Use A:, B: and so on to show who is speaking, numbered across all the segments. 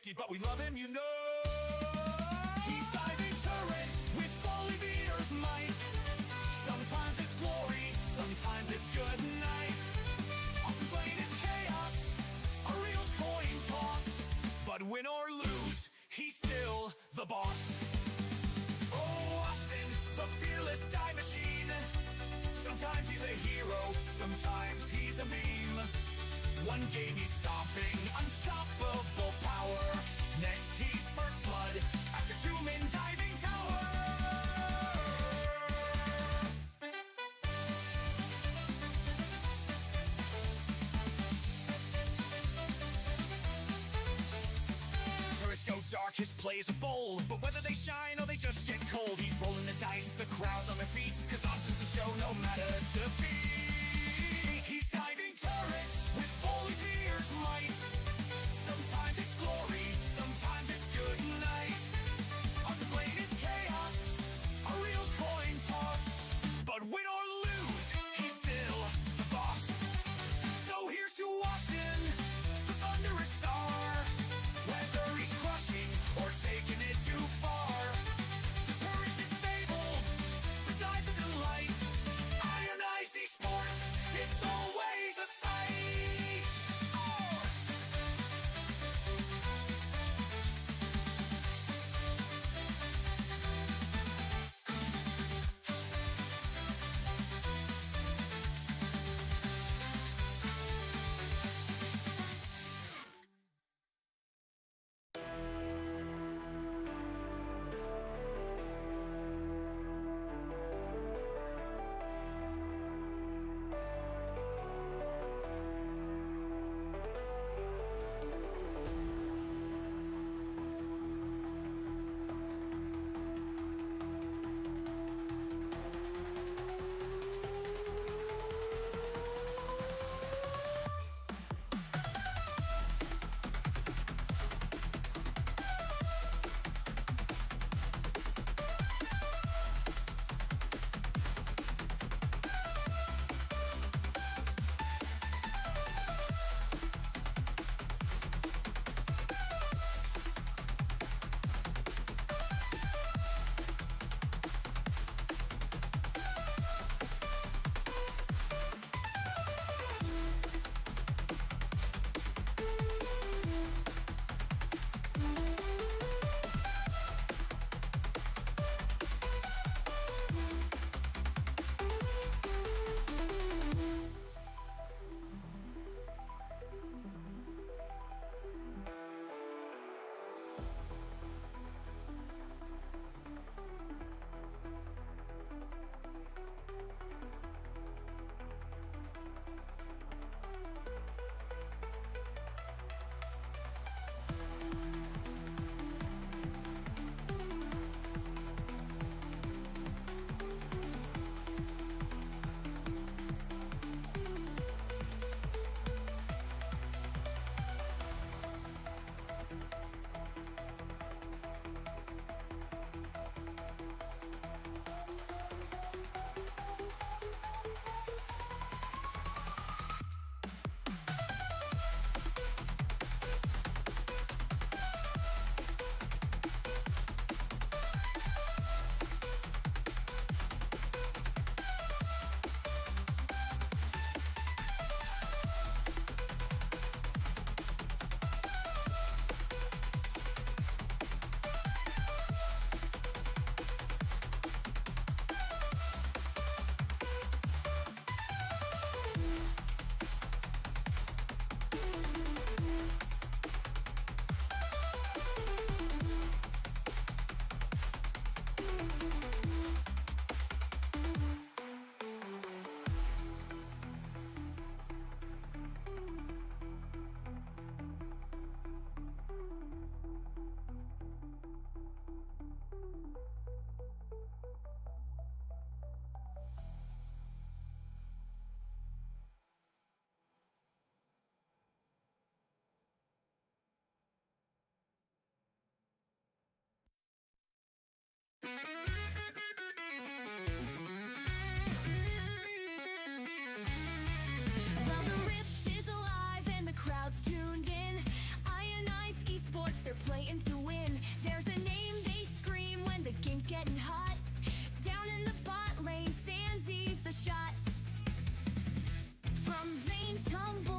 A: addicted, but we love him, you know. He's diving turrets with volley beater's might. Sometimes it's glory, sometimes it's good night. Austin's lane is chaos, a real coin toss. But win or lose, he's still the boss. Oh, Austin, the fearless dive machine. Sometimes he's a hero, sometimes he's a meme. One game he's stomping, unstoppable power. Next he's first blood, after two-man diving tower. Turrets go dark, his plays are bold, but whether they shine or they just get cold, he's rolling the dice, the crowd's on their feet, cause Austin's the show no matter defeat. He's diving turrets with volley beater's might. Sometimes it's glory, sometimes it's good night. Austin's lane is chaos, a real coin toss. But win or lose, he's still the boss. So here's to Austin, the thunderous star. Whether he's crushing or taking it too far, the turret is disabled, the dive's a delight. Ionized Esports, it's always a sight.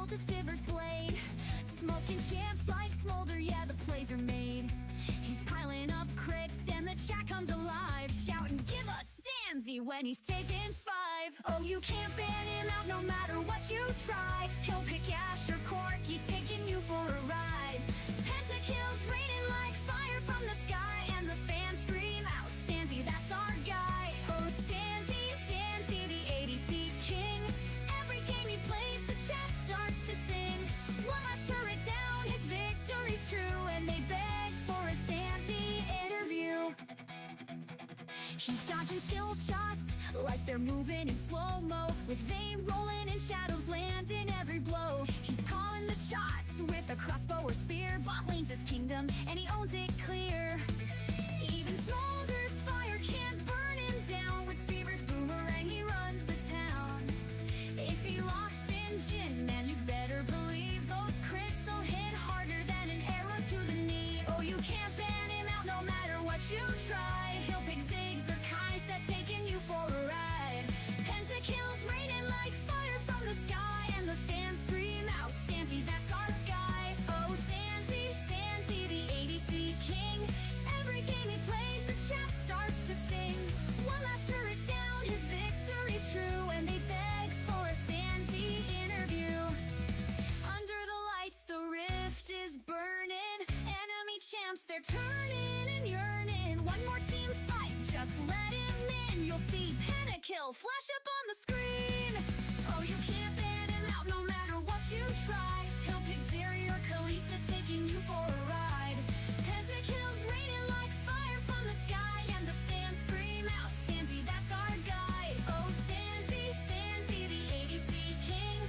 B: to Siver's blade. Smoking champs like smolder, yeah, the plays are made. He's piling up crits and the chat comes alive, shouting, give us Sandsy when he's taking 5. Oh, you can't ban him out no matter what you try. He'll pick Ash or Corky, taking you for a ride. Pentakills raining like fire from the sky, and the fans scream out, Sandsy, that's our guy. Oh, Sandsy, Sandsy, the ADC king. Every game he plays, the chat starts to sing. One last turret down, his victory's true, and they beg for a Sandsy interview. He's dodging skill shots like they're moving in slow-mo, with Vayne rolling and shadows landing every blow. He's calling the shots with a crossbow or spear. Bot lane's his kingdom, and he owns it clear. Even Smolder's fire can't burn him down. With Seaver's boomerang, he runs the town. If he locks in Jhin, man, you better believe those crits will hit harder than an arrow to the knee. Oh, you can't ban him out no matter what you try. He'll pick Ziggs or Kai'Sa, taking you for a ride. Pentakills raining like fire from the sky, and the fans scream out, Sandsy, that's our guy. Oh, Sandsy, Sandsy, the ADC king. Every game he plays, the chat starts to sing. One last turret down, his victory's true, and they beg for a Sandsy interview. Under the lights, the rift is burning. Enemy champs, they're turning and yearning. One more team fight, just let him in. You'll see Pentakill flash up on the screen. Oh, you can't ban him out no matter what you try. He'll pick Zeri or Kalista, taking you for a ride. Pentakills raining like fire from the sky, and the fans scream out, Sandsy, that's our guy. Oh, Sandsy, Sandsy, the ADC king.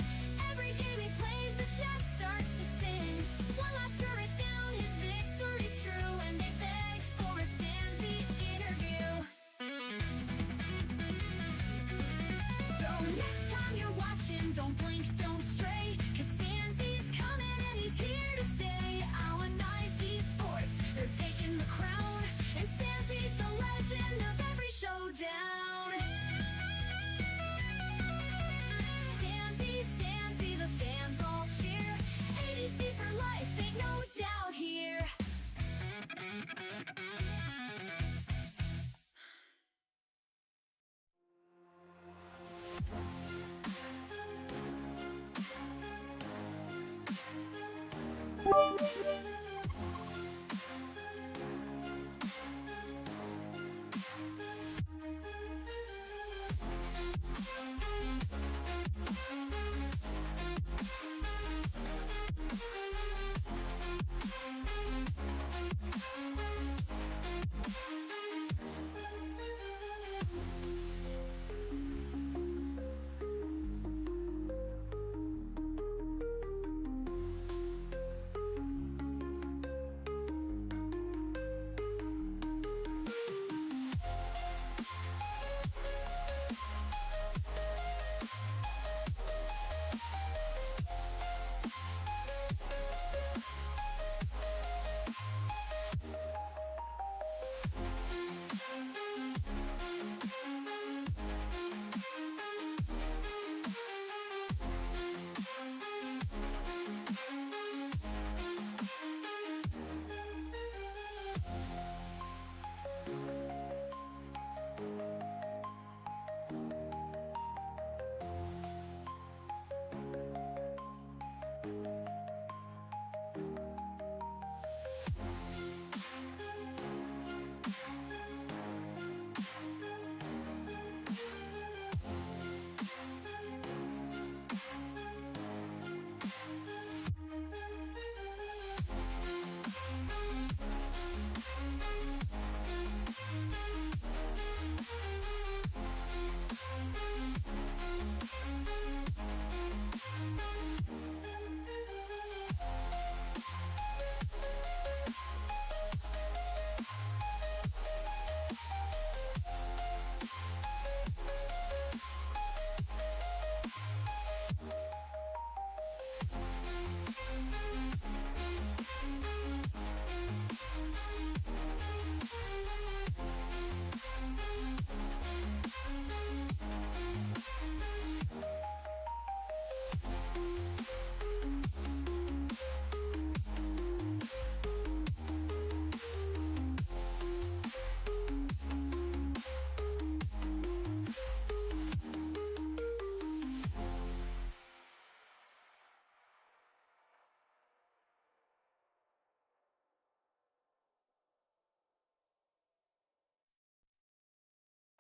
B: Every game he plays, the chat starts to sing. One last turret down, his victory's true, and they beg for a Sandsy interview. So next time you're watching, don't blink, don't stray, 'cause Sandsy's coming and he's here to stay. Ionized Esports, they're taking the crown, and Sandsy's the legend of every showdown. Sandsy, Sandsy, the fans all cheer. ADC for life, ain't no doubt here.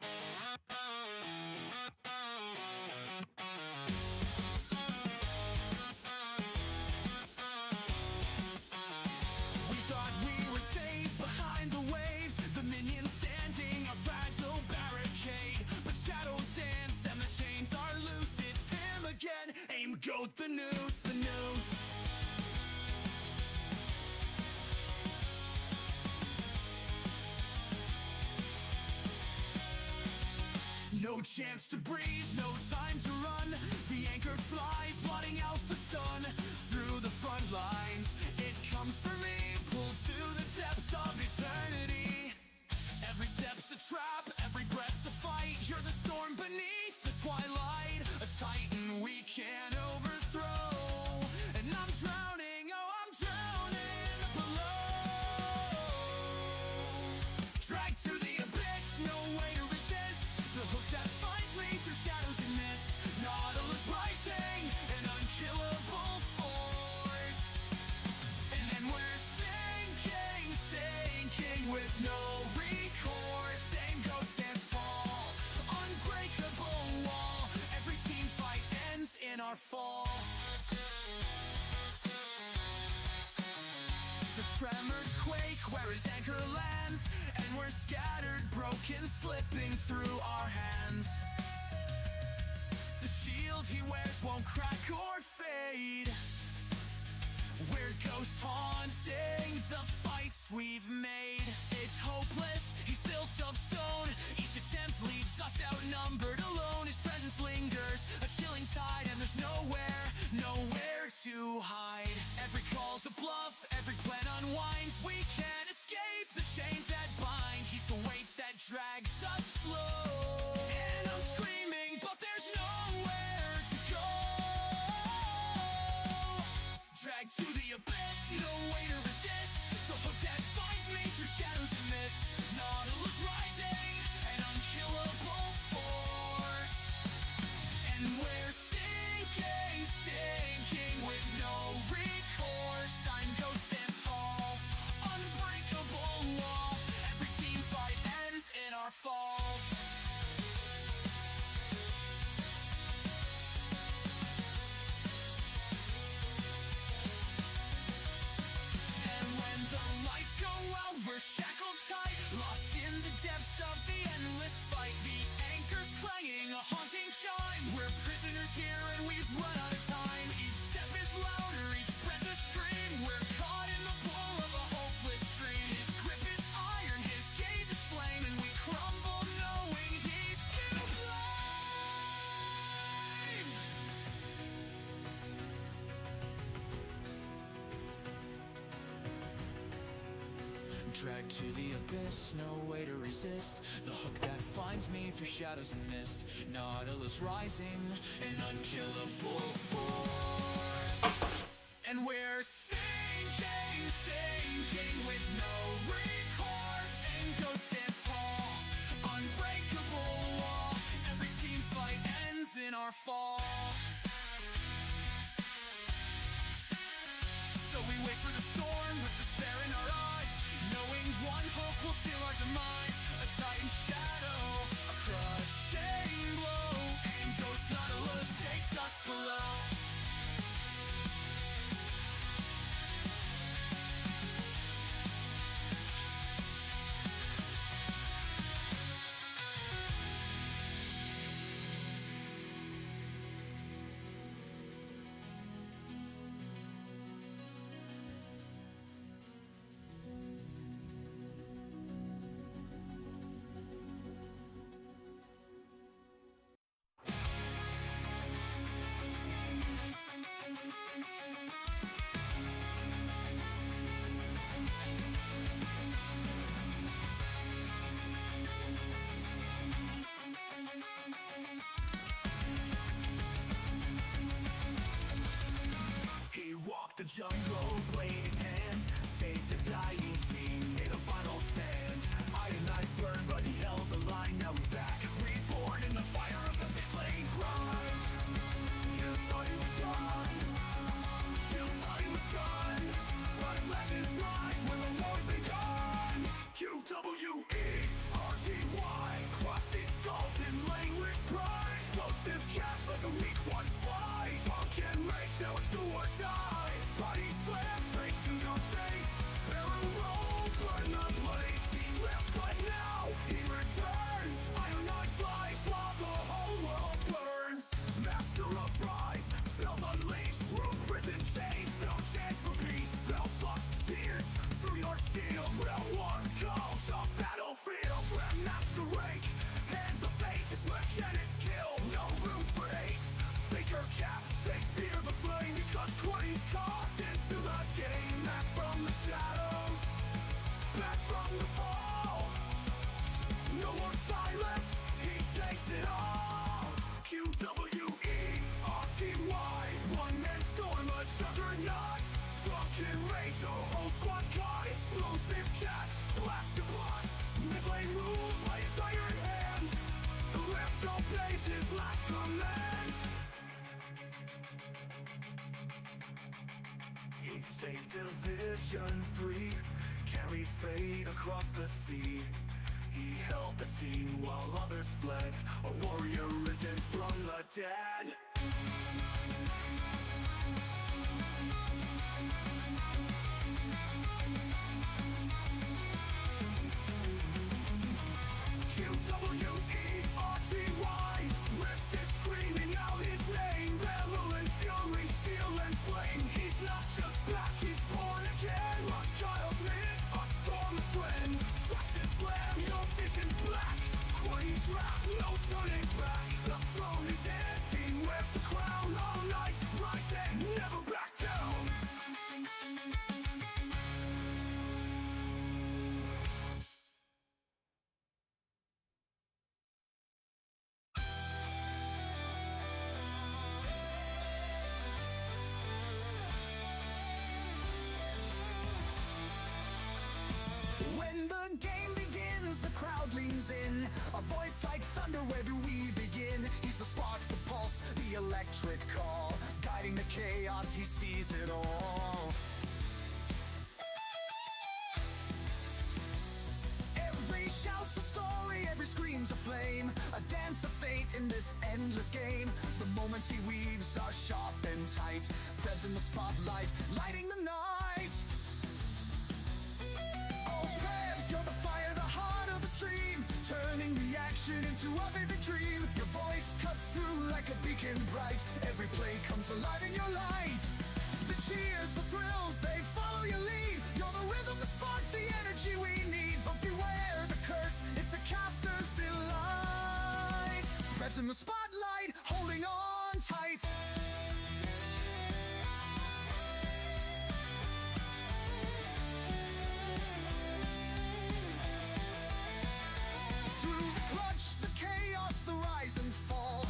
A: We thought we were safe behind the waves, the minions standing a fragile barricade. But shadows dance and the chains are loose. It's him again. Aim goat, the noose, the noose. No chance to breathe, no time to run. The anchor flies, blotting out the sun. Through the front lines, it comes for me. Pulled to the depths of eternity. Every step's a trap, every breath's a fight. You're the storm beneath the twilight, a titan we can't overthrow. And I'm drowning, oh I'm drowning below. Dragged to the abyss, no way to resist. The hook that finds me through shadows and mist. Nautilus rising, an unkillable force. And then we're sinking, sinking with no recourse. Same goat stands tall, unbreakable wall. Every team fight ends in our fall. The tremors quake where his anchor lands, and we're scattered, broken, slipping through our hands. The shield he wears won't crack or fade. We're ghost haunting the fights we've made. It's hopeless, he's built of stone. Each attempt leaves us outnumbered, alone. His presence lingers, a chilling tide, and there's nowhere, nowhere to hide. Every call's a bluff, every plan unwinds. We can't escape the chains that bind. He's the weight that drags us slow. And I'm screaming, but there's nowhere to go. Dragged to the abyss, no way to resist. The hook that finds me through shadows and mist. Nautilus rising, an unkillable force. And we're sinking, sinking with no recourse. Sign goat stands tall, unbreakable wall. Every team fight ends in our fall. And when the lights go out, we're shackled tight, lost in the depths of the endless fight. The anchor's clanging, a haunting chime. We're prisoners here and we've run out of time. Each step is louder, each breath a scream. We're caught in the pull of a hopeless dream. His grip is iron, his gaze is flame, and we crumble knowing he's to blame. Dragged to the abyss, no way to resist. The hook that finds me through shadows and mist. Nautilus rising, an unkillable force. And we're sinking, sinking with no recourse. And ghost stands tall, unbreakable wall. Every team fight ends in our fall. So we wait for the storm with despair in our eyes, knowing one hope will seal our demise. A titan shadow, a crushing blow. And goat's Nautilus takes us below. He walked the jungle, blade in hand, saved the dying team, made a final stand. Ionized burned, but he held the line. Now he's back, reborn in the fire of the mid-lane grind. You thought he was done, you thought he was done, but legends rise when the war's begun. QWERTY, cross its can rage, your whole squad's got explosive catch. Blast your blocks, mid-lane ruled by his iron hand. The rift obeys his last command. He saved Division 3, carried fate across the sea. He held the team while others fled, a warrior risen from the dead. QWERTY, Rift is screaming out his name. Battle and fury, steel and flame. He's not just back, he's born again. A god of myth, a storm friend. Flash and slam, your vision's black. Queen's wrath, no turning back. The throne is his, he wears the crown. All night, rise and never back down. When the game begins, the crowd leans in. A voice like thunder, where do we begin? He's the spark, the pulse, the electric call. Guiding the chaos, he sees it all. Every shout's a story, every scream's a flame. A dance of fate in this endless game. The moments he weaves are sharp and tight. Prev's in the spotlight, lighting the night. Oh, Prevs, you're the fire, the heart of the stream. Turning the action into a vivid dream. Your voice cuts through like a beacon bright. Every play comes alive in your light. The cheers, the thrills, they follow your lead. You're the rhythm, the spark, the energy we need. But beware the curse, it's a caster's delight. Prev's in the spotlight, holding on tight. Through the clutch, the chaos, the rise and fall.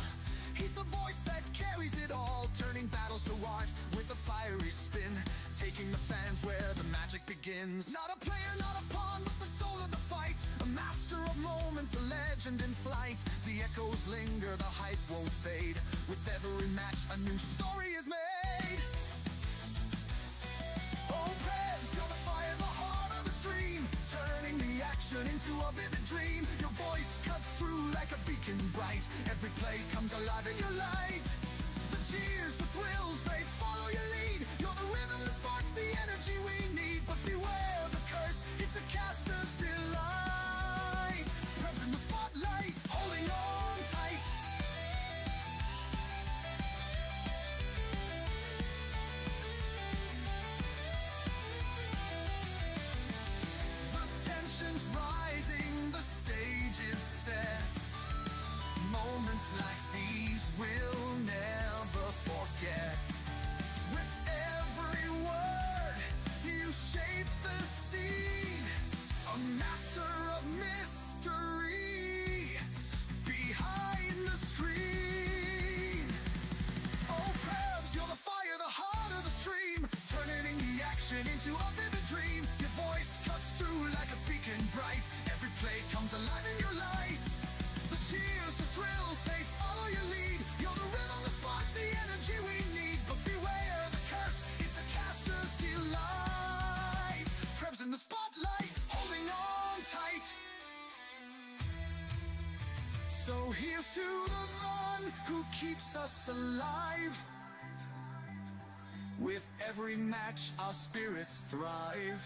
A: He's the voice that carries it all, turning battles to art with a fiery spin, taking the fans where the magic begins. Not a player, not a pawn, but the soul of the fight. A master of moments, a legend in flight. The echoes linger, the hype won't fade. With every match, a new story is made. Oh, Prevs, you're the fire, the heart of the stream. Turning the action into a vivid dream. Your voice cuts through like a beacon bright. Every play comes alive in your light. The cheers, the thrills, they follow your lead. You're the rhythm, the spark, the energy we need. But beware the curse, it's a caster's delight. Prev's in the spotlight, holding on tight. The tension's rising, the stage is set. Moments like these we'll never forget. With every word, you shape the scene. A master of mystery behind the screen. Oh, Prevs, you're the fire, the heart of the stream. Turning the action into a vivid dream. Your voice cuts through like a beacon bright. Every play comes alive in your light. The cheers, the thrills, they follow your lead. You're the rhythm, the spark, the energy we need. But beware the curse, it's a caster's delight. Prev's in the spotlight, holding on tight. So here's to the one who keeps us alive. With every match, our spirits thrive.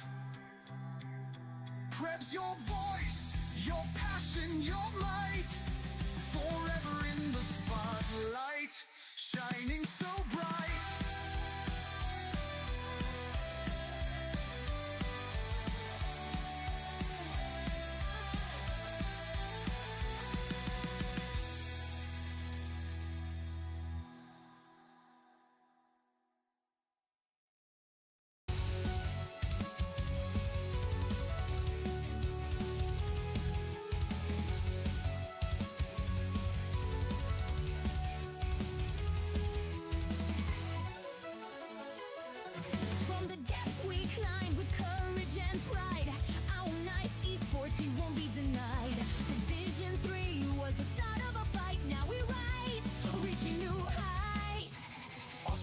A: Prev's your voice, your passion, your might. Forever in the spotlight, shining so bright.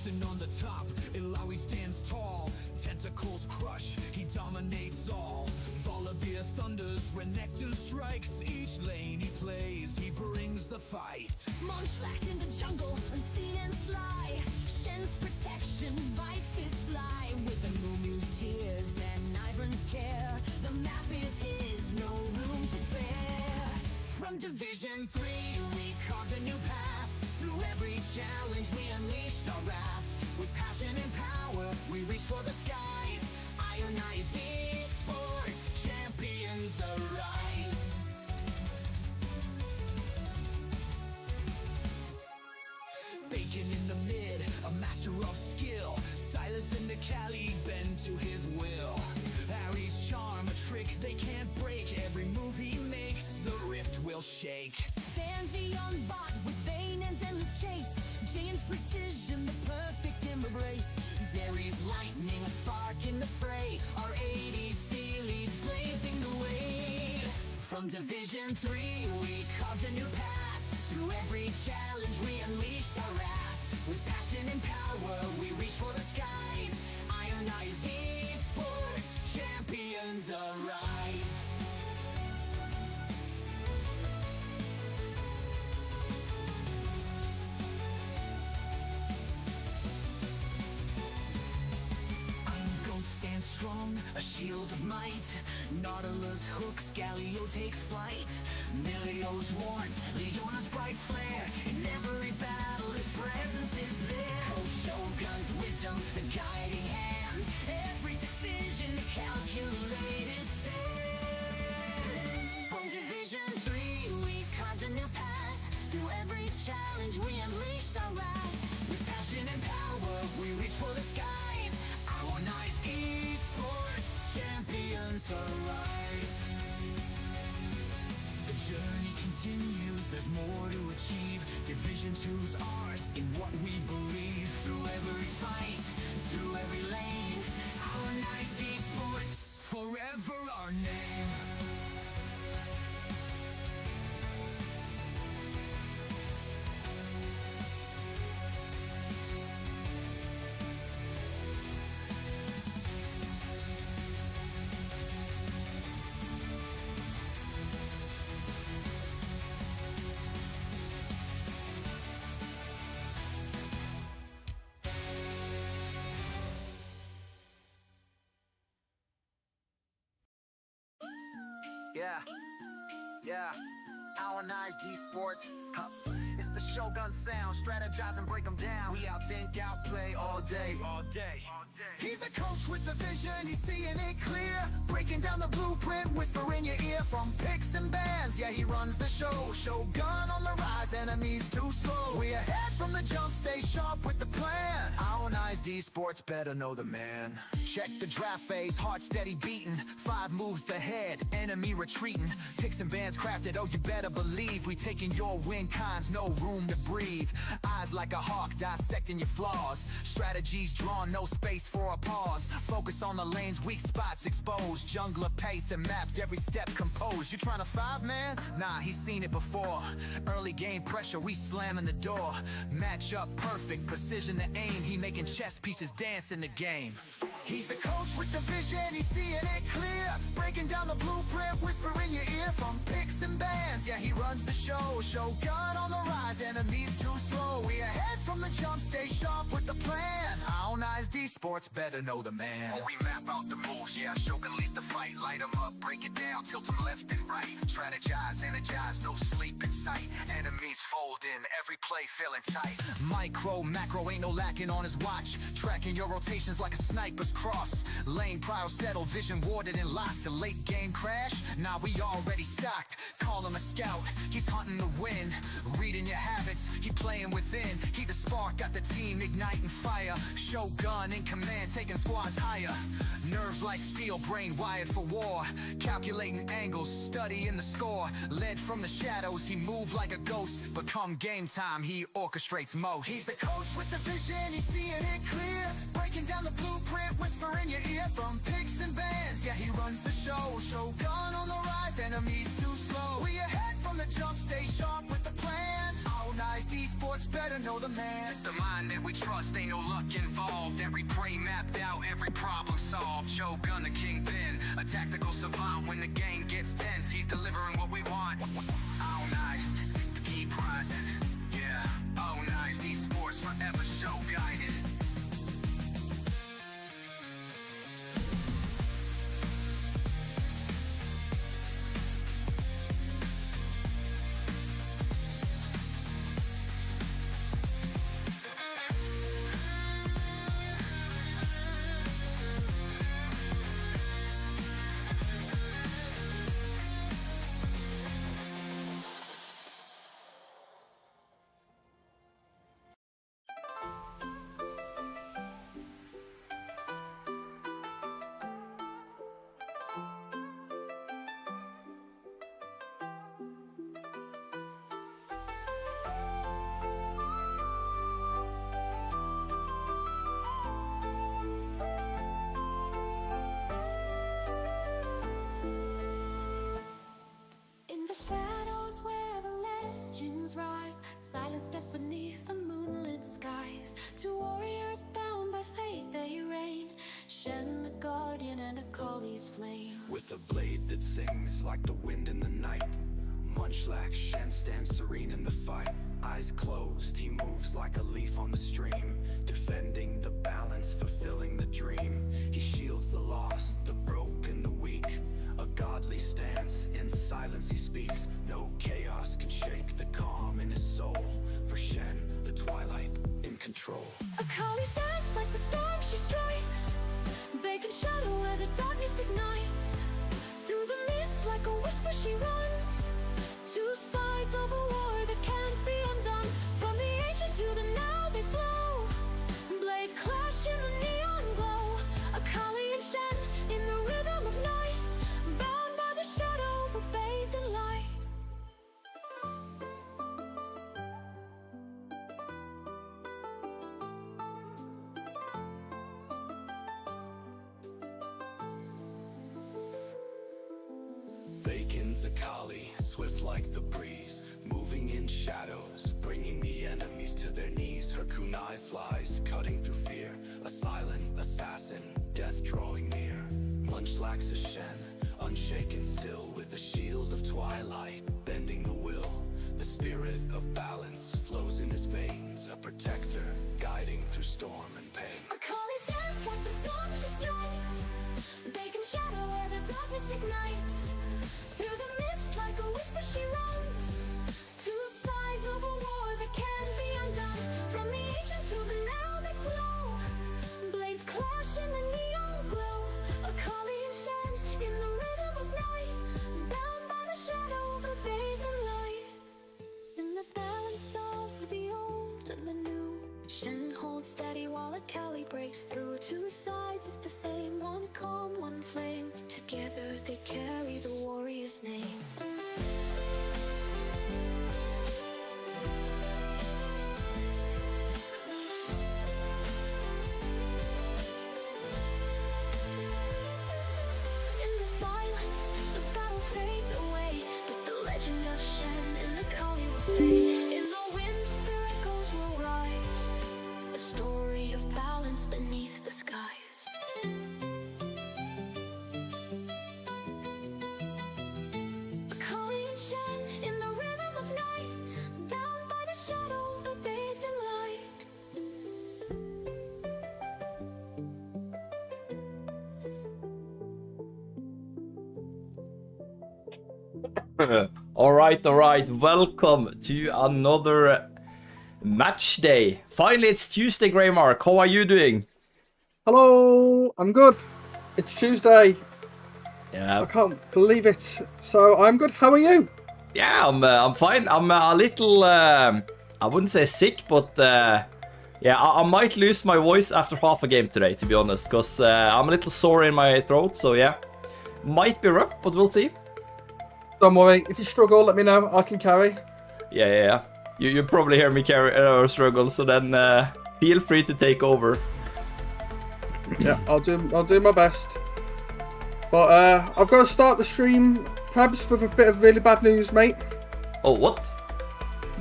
A: Focusing on the top, Ilawi stands tall. Tentacles crush, he dominates all. Volabir thunders, Renekton strikes. Each lane he plays, he brings the fight.
B: Munchlax in the jungle, unseen and sly. Shen's protection, Vice Fist fly. With Amumu's tears and Ivern's care, the map is his, no room to spare.
A: From Division 3, we carved a new path. Through every challenge, we unleashed our wrath. With passion and power, we reach for the skies. Ionized Esports, champions arise. Bacon in the mid, a master of skill. Silas and the Cali bend to his will. Harry's charm, a trick they can't break. Every move he makes, the rift will shake.
B: Sandy on bot with Vayne and endless chase. Jane's precision, the perfect embrace.
A: Zeri's lightning, a spark in the fray. Our ADC leads blazing the way. From Division 3, we carved a new path. Through every challenge, we unleashed our wrath. With passion and power, we reach for the skies. Ionized Esports, champions arise. Stand strong, a shield of might. Nautilus hooks, Galio takes flight. Milio's warmth, Leona's bright flare. In every battle, his presence is there. Coach Shogun's wisdom, the guiding hand. Every decision, a calculated stand.
B: From Division 3, we carved a new path. Through every challenge, we unleashed our wrath.
A: With passion and power, we reach for the skies. Ionized Esports, champions arise. The journey continues, there's more to achieve. Division 2's ours in what we believe. Through every fight, through every lane, Ionized Esports, forever our name.
C: Yeah, Ionized Esports. It's the Shogun sound, strategize and break them down. We outthink, outplay all day.
A: He's the coach with the vision, he's seeing it clear. Breaking down the blueprint, whisper in your ear. From picks and bans, yeah, he runs the show. Shogun on the rise, enemies too slow. We ahead from the jump, stay sharp with the plan. Ionized Esports, better know the man. Check the draft phase, heart steady beating. 5 moves ahead, enemy retreating. Picks and bans crafted, oh you better believe. We taking your win cons, no room to breathe. Eyes like a hawk, dissecting your flaws. Strategies drawn, no space for a pause. Focus on the lane's weak spots exposed. Jungler paced and mapped, every step composed. You tryna 5-man? Nah, he's seen it before. Early game pressure, we slamming the door. Match up perfect, precision to aim. He making chess pieces dance in the game. He's the coach with the vision, he's seeing it clear. Breaking down the blueprint, whisper in your ear. From picks and bans, yeah, he runs the show. Shogun on the rise, enemies too slow. We ahead from the jump, stay sharp with the plan. Ionized Esports, better know the man.
C: Oh, we map out the moves, yeah, Shogun leads the fight. Light them up, break it down, tilt them left and right. Strategize, energize, no sleep in sight. Enemies fold in, every play feeling tight.
A: Micro, macro, ain't no lacking on his watch. Tracking your rotations like a sniper's cross. Lane prio settled, vision warded and locked. A late game crash? Nah, we already stocked. Call him a scout, he's hunting to win. Reading your habits, he playing within. He the spark, got the team igniting fire. Shogun in command, taking squads higher. Nerves like steel, brain wired for war. Calculating angles, studying the score. Led from the shadows, he moved like a ghost. But come game time, he orchestrates most. He's the coach with the vision, he's seeing it clear. Breaking down the blueprint, whisper in your ear. From picks and bans, yeah, he runs the show. Shogun on the rise, enemies too slow. We ahead from the jump, stay sharp with the plan.
C: Ionized Esports, better know the man. It's the mind that we trust, ain't no luck involved. Every prey mapped out, every problem solved. Shogun, the kingpin, a tactical savant. When the game gets tense, he's delivering what we want. Ionized, keep rising. Yeah, Ionized Esports, forever show guided.
B: In the shadows where the legends rise, silent steps beneath the moonlit skies. Two warriors bound by fate they reign, Shen the guardian and Akali's flame.
C: With a blade that sings like the wind in the night, Munchlax Shen stands serene in the fight. Eyes closed, he moves like a leaf on the stream, defending the balance, fulfilling the dream. He shields the lost, the broken, the weak. A godly stance, in silence he speaks. No chaos can shake the calm in his soul. For Shen, the twilight in control.
B: Akali stands like the storm she strikes, baking shadow where the darkness ignites. Through the mist like a whisper she runs, two sides of a war that can't be undone. From the ancient to the now they flow, blades clash in the neon glow. Akali and Shen in the rhythm of night, bound by the shadow but bathed in light.
C: Bacon's Akali, swift like the breeze, moving in shadows, bringing the enemies to their knees. Her kunai flies, cutting through fear, a silent assassin, death drawing near. Munchlax is Shen, unshaken still, with a shield of twilight, bending the will. The spirit of balance flows in his veins, a protector, guiding through storm and pain.
B: Akali stands like the storm she strikes, baking shadow where the darkness ignites. Through the mist like a whisper she runs, two sides of a war that can't be undone. From the ancient to the now they flow, blades clash in the neon glow. Akali and Shen in the rhythm of night, bound by the shadow but bathed in light. In the balance of the old and the new, Shen holds steady while Akali breaks through. Two sides of the same, one calm, one flame. Together they carry the warrior's name. In the silence, the battle fades away, but the legend of Shen and Akali will stay. In the wind, their echoes will rise, a story of balance beneath the skies. Akali and Shen in the rhythm of night, bound by the shadow but bathed in light.
D: All right. Welcome to another match day. Finally, it's Tuesday, Greymark. How are you doing?
E: Hello, I'm good. It's Tuesday.
D: Yeah.
E: I can't believe it. So I'm good. How are you?
D: Yeah, I'm fine. I'm a little, I wouldn't say sick, but yeah, I might lose my voice after half a game today, to be honest, because I'm a little sore in my throat, so yeah. Might be rough, but we'll see.
E: Don't worry. If you struggle, let me know. I can carry.
D: Yeah. You probably hear me carry or struggle, so then feel free to take over.
E: Yeah, I'll do my best. But I've got to start the stream, perhaps with a bit of really bad news, mate.
D: Oh, what?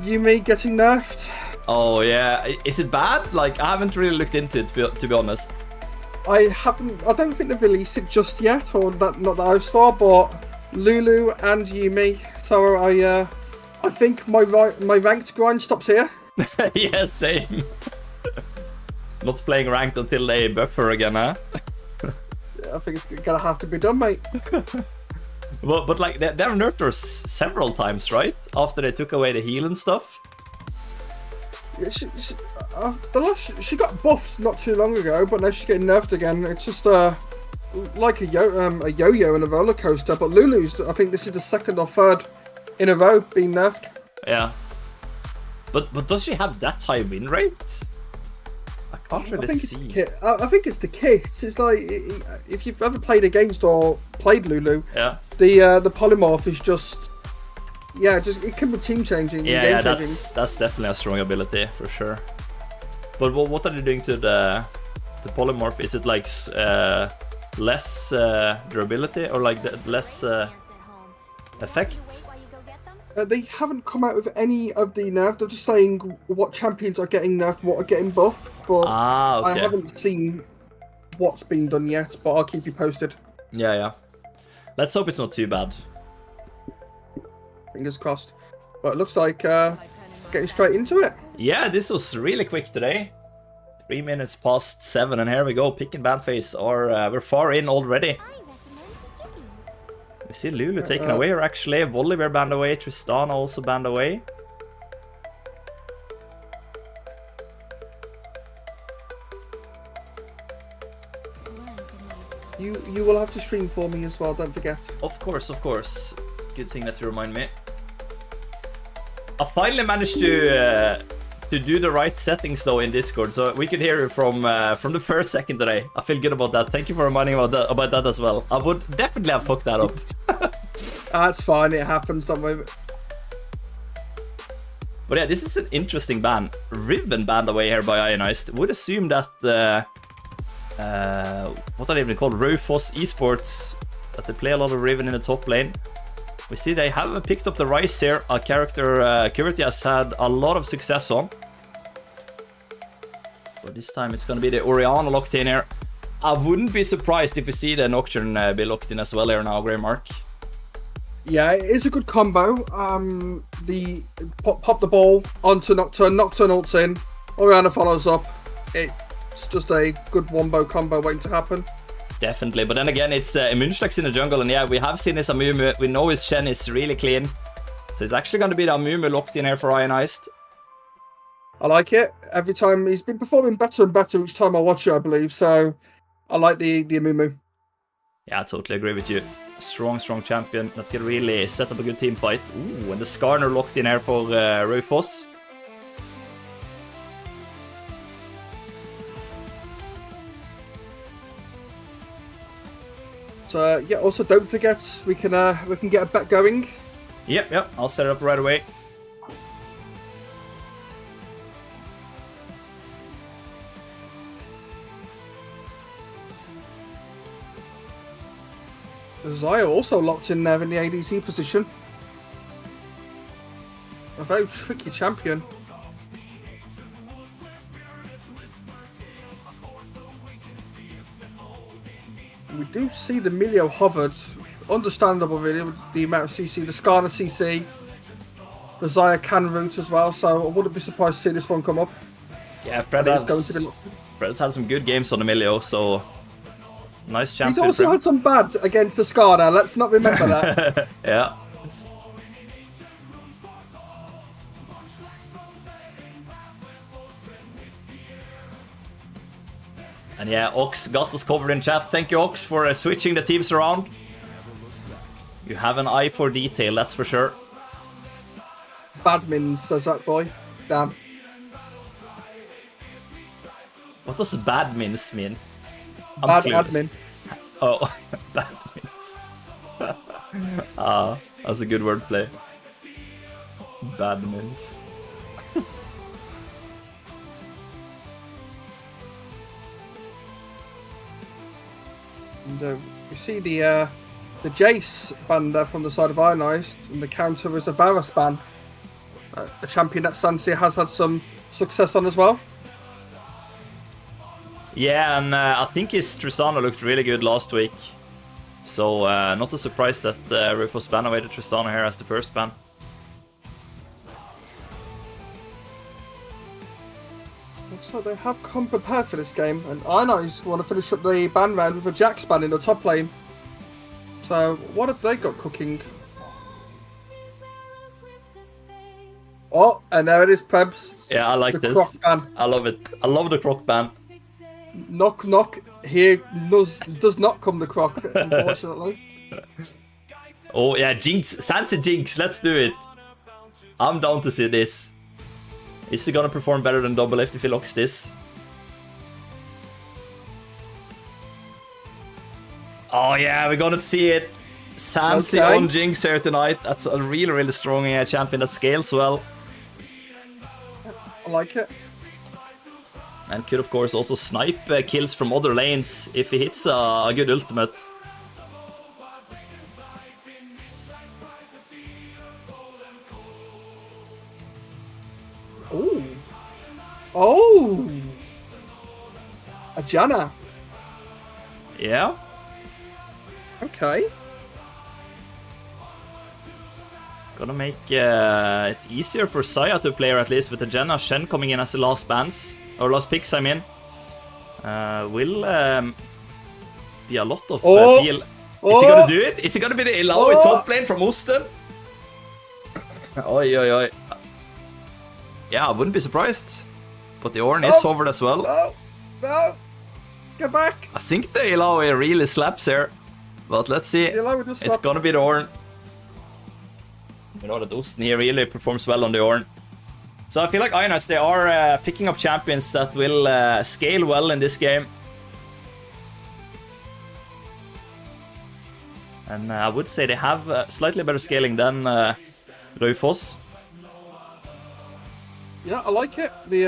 E: Yumi getting nerfed.
D: Oh yeah, is it bad? Like I haven't really looked into it to be honest.
E: I don't think they've released it just yet, or not that I saw, but Lulu and Yumi. So I think my ranked grind stops here.
D: Yeah, same. Not playing ranked until they buffer again, huh?
E: I think it's gonna have to be done, mate.
D: But like they've nerfed her several times, right? After they took away the heal and stuff.
E: Yeah, she got buffed not too long ago, but now she's getting nerfed again. It's just like a yo-yo and a roller coaster. But Lulu's, I think this is the second or third in a row being nerfed.
D: Yeah. But does she have that high win rate? I can't really see.
E: I think it's the kit. It's like if you've ever played against or played Lulu,
D: yeah,
E: the polymorph is just it can be team changing.
D: Yeah, that's definitely a strong ability for sure. But what are they doing to the polymorph? Is it like less durability or like less effect?
E: They haven't come out with any of the nerf. They're just saying what champions are getting nerfed, what are getting buffed. But
D: okay.
E: I haven't seen what's being done yet, but I'll keep you posted.
D: Yeah. Let's hope it's not too bad.
E: Fingers crossed. But it looks like getting straight into it.
D: Yeah, this was really quick today. 3 minutes past 7, and here we go. Pick and ban phase, or we're far in already. We see Lulu taken away, or actually Volibear banned away, Tristana also banned away.
E: You will have to stream for me as well, don't forget.
D: Of course. Good thing that you remind me. I finally managed to do the right settings though in Discord, so we could hear it from the first second today. I feel good about that. Thank you for reminding me about that as well. I would definitely have fucked that up.
E: That's fine, it happens, don't worry.
D: But yeah, this is an interesting ban. Riven banned away here by Ionized. Would assume that what are they even called? Raufoss Esports, that they play a lot of Riven in the top lane. We see they have picked up the Rise here, a character Curity has had a lot of success on. But this time it's going to be the Orianna locked in here. I wouldn't be surprised if we see the Nocturne be locked in as well here now, Grey Mark.
E: Yeah, it is a good combo. The pop the ball onto Nocturne, Nocturne ults in, Orianna follows up. It's just a good wombo combo waiting to happen.
D: Definitely, but then again, it's Munchlax in the jungle, and yeah, we have seen his Amumu. We know his Shen is really clean. So it's actually going to be the Amumu locked in here for Ionized.
E: I like it. Every time he's been performing better and better each time I watch it, I believe. So I like the Amumu.
D: Yeah, I totally agree with you. Strong champion that can really set up a good team fight. Ooh, and the Skarner locked in here for Raufoss.
E: So yeah, also don't forget we can get a bet going.
D: Yep, I'll set it up right away.
E: Zaya also locked in there in the ADC position. A very tricky champion. We do see the Milio hovered. Understandable really with the amount of CC, the Skarner CC. The Zaya can root as well, so I wouldn't be surprised to see this one come up.
D: Yeah, Fred's had some good games on the Milio, so nice champion.
E: He's also had some bad against the Skarner, let's not remember that.
D: Yeah. And yeah, Ox got us covered in chat. Thank you, Ox, for switching the teams around. You have an eye for detail, that's for sure.
E: Badmins, says that boy. Damn.
D: What does badmins mean?
E: Bad admin.
D: Oh, badmins. That's a good wordplay. Badmins.
E: And you see the Jace ban there from the side of Ionized, and the counter is a Varus ban. a champion that Sansi has had some success on as well.
D: Yeah, and I think his Tristana looked really good last week. So not a surprise that Raufoss banned away the Tristana here as the first ban.
E: Looks like they have come prepared for this game, and Ionized want to finish up the ban round with a Jax ban in the top lane. So what have they got cooking? Oh, and there it is, Prebz.
D: Yeah, I like
E: The
D: this.
E: croc ban.
D: I love it. I love the croc ban.
E: Knock knock. Here does not come the croc, unfortunately.
D: Oh yeah, Jinx, Sansa Jinx, let's do it. I'm down to see this. Is he gonna perform better than Double if he locks this? Oh yeah, we're gonna see it. Sansi
E: Okay.
D: on Jinx here tonight. That's a really, really strong champion that scales well.
E: I like it.
D: And could, of course, also snipe kills from other lanes if he hits a good ultimate.
E: Oh. Oh. A Janna.
D: Yeah.
E: Okay.
D: Gonna make it easier for Saya to play her at least with the Jenna. Shen coming in as the last bans. Or last picks, I mean. Will be a lot of deal. Is he gonna do it? Is he gonna be the Illaoi top lane from Osten? Oi, oi, oi. Yeah, I wouldn't be surprised. But the Ornn is hovered as well.
E: No. No. Get back.
D: I think the Illaoi really slaps here. But let's see.
E: Illaoi does
D: It's
E: slap.
D: gonna be the Ornn. You know that Osten here really performs well on the Ornn. So I feel like Ionized, they are picking up champions that will scale well in this game. And I would say they have slightly better scaling than Raufoss.
E: Yeah, I like it. The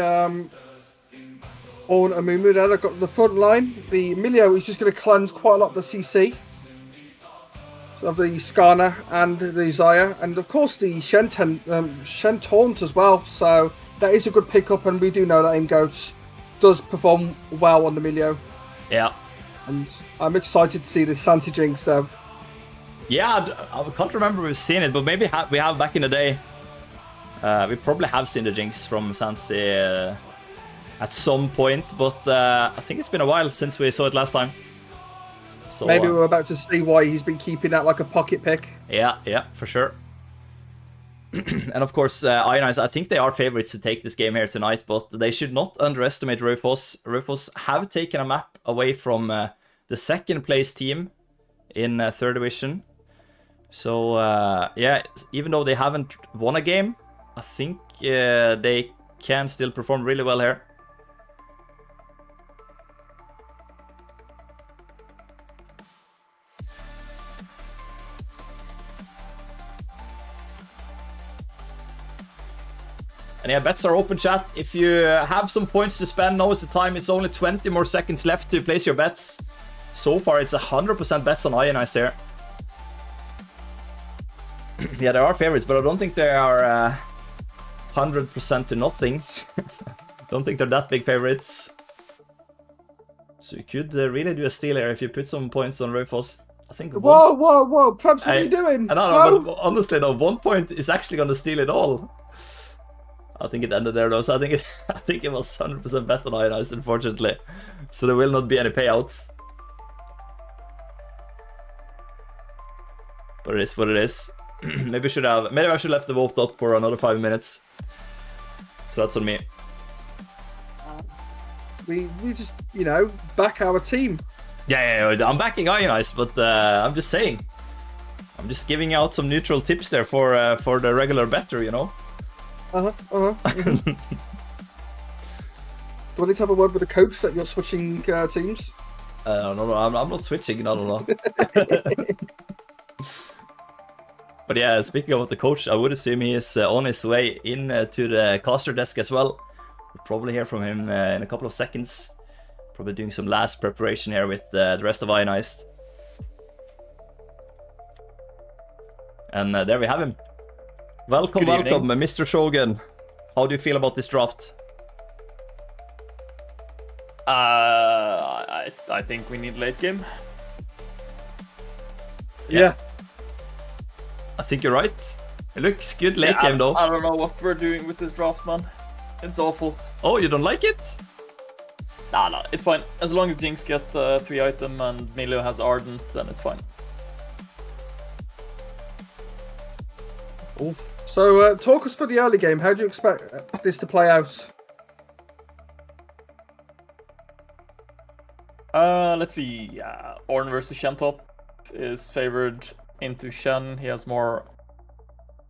E: Ornn and Mumu there, they've got the front line. The Milio is just going to cleanse quite a lot of the CC. Of the Skarner and the Zaya, and of course the Shen Taunt as well, so that is a good pickup, and we do know that Goats does perform well on the Milio,
D: Yeah.
E: and I'm excited to see this Sansi Jinx though.
D: Yeah, I can't remember we've seen it, but maybe we have back in the day. We probably have seen the Jinx from Sansi at some point, but I think it's been a while since we saw it last time. So,
E: Maybe we're about to see why he's been keeping that like a pocket pick.
D: Yeah, for sure. And of course, Ionized, I think they are favorites to take this game here tonight, but they should not underestimate Raufoss. Raufoss have taken a map away from the second place team in 3rd division. So, yeah, even though they haven't won a game, I think they can still perform really well here. And yeah, bets are open, chat. If you have some points to spend, now is the time. It's only 20 more seconds left to place your bets. So far, it's 100% bets on Ionized here. Yeah, there are favorites, but I don't think they are 100% to nothing. Don't think they're that big favorites. So you could really do a steal here if you put some points on Raufoss. I think.
E: Whoa, Prebz, what are you doing?
D: I don't know, but honestly, though, 1 point is actually going to steal it all. I think it ended there though, so I think it was 100% bet on Ionized, unfortunately. So there will not be any payouts. But it is what it is. Maybe I should have left the vote up for another 5 minutes. So that's on me.
E: We just, you know, back our team.
D: Yeah, I'm backing Ionized, but I'm just saying. I'm just giving out some neutral tips there for the regular better, you know.
E: Do I need to have a word with the coach that you're switching teams?
D: No, I'm not switching. No. But yeah, speaking of the coach, I would assume he is on his way in to the caster desk as well. We'll probably hear from him in a couple of seconds. Probably doing some last preparation here with the rest of Ionized. And there we have him. Welcome,
F: Good evening.
D: welcome, Mr. Shogun. How do you feel about this draft?
F: I think we need late game.
E: Yeah.
D: I think you're right. It looks good late
F: Yeah,
D: game though.
F: I don't know what we're doing with this draft, man. It's awful.
D: Oh, you don't like it?
F: Nah, it's fine. As long as Jinx get 3 item and Milio has Ardent, then it's fine.
E: So, talk us for the early game. How do you expect this to play out?
F: Let's see. Ornn versus Shen top is favored into Shen. He has more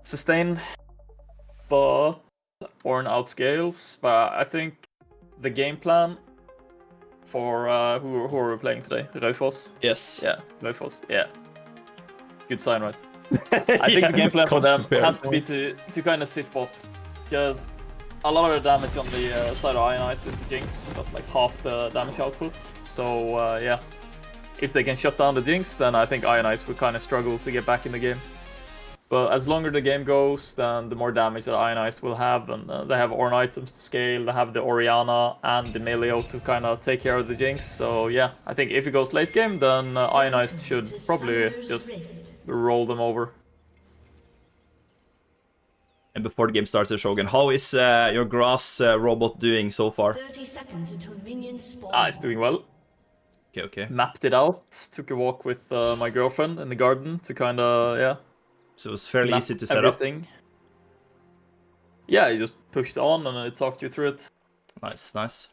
F: sustain, but Ornn outscales. But I think the game plan for who are we playing today? Raufoss?
D: Yes.
F: Yeah, Raufoss. Yeah. Good sign, right? I think the game plan for them has to be to kind of sit bot, because a lot of the damage on the side of Ionized is the Jinx. That's like half the damage output. So yeah, if they can shut down the Jinx, then I think Ionized would kind of struggle to get back in the game. But as longer the game goes, then the more damage that Ionized will have, and they have Ornn items to scale, they have the Orianna and the Milio to kind of take care of the Jinx. So yeah, I think if it goes late game, then Ionized should probably just roll them over.
D: And before the game starts, Shogun, how is your grass robot doing so far?
G: 30 seconds until minions spawn.
F: It's doing well.
D: Okay.
F: Mapped it out, took a walk with my girlfriend in the garden to kind of, yeah.
D: So it was fairly
F: map
D: easy to set
F: everything. Yeah, you just pushed on and it talked you through it.
D: up. Nice, nice.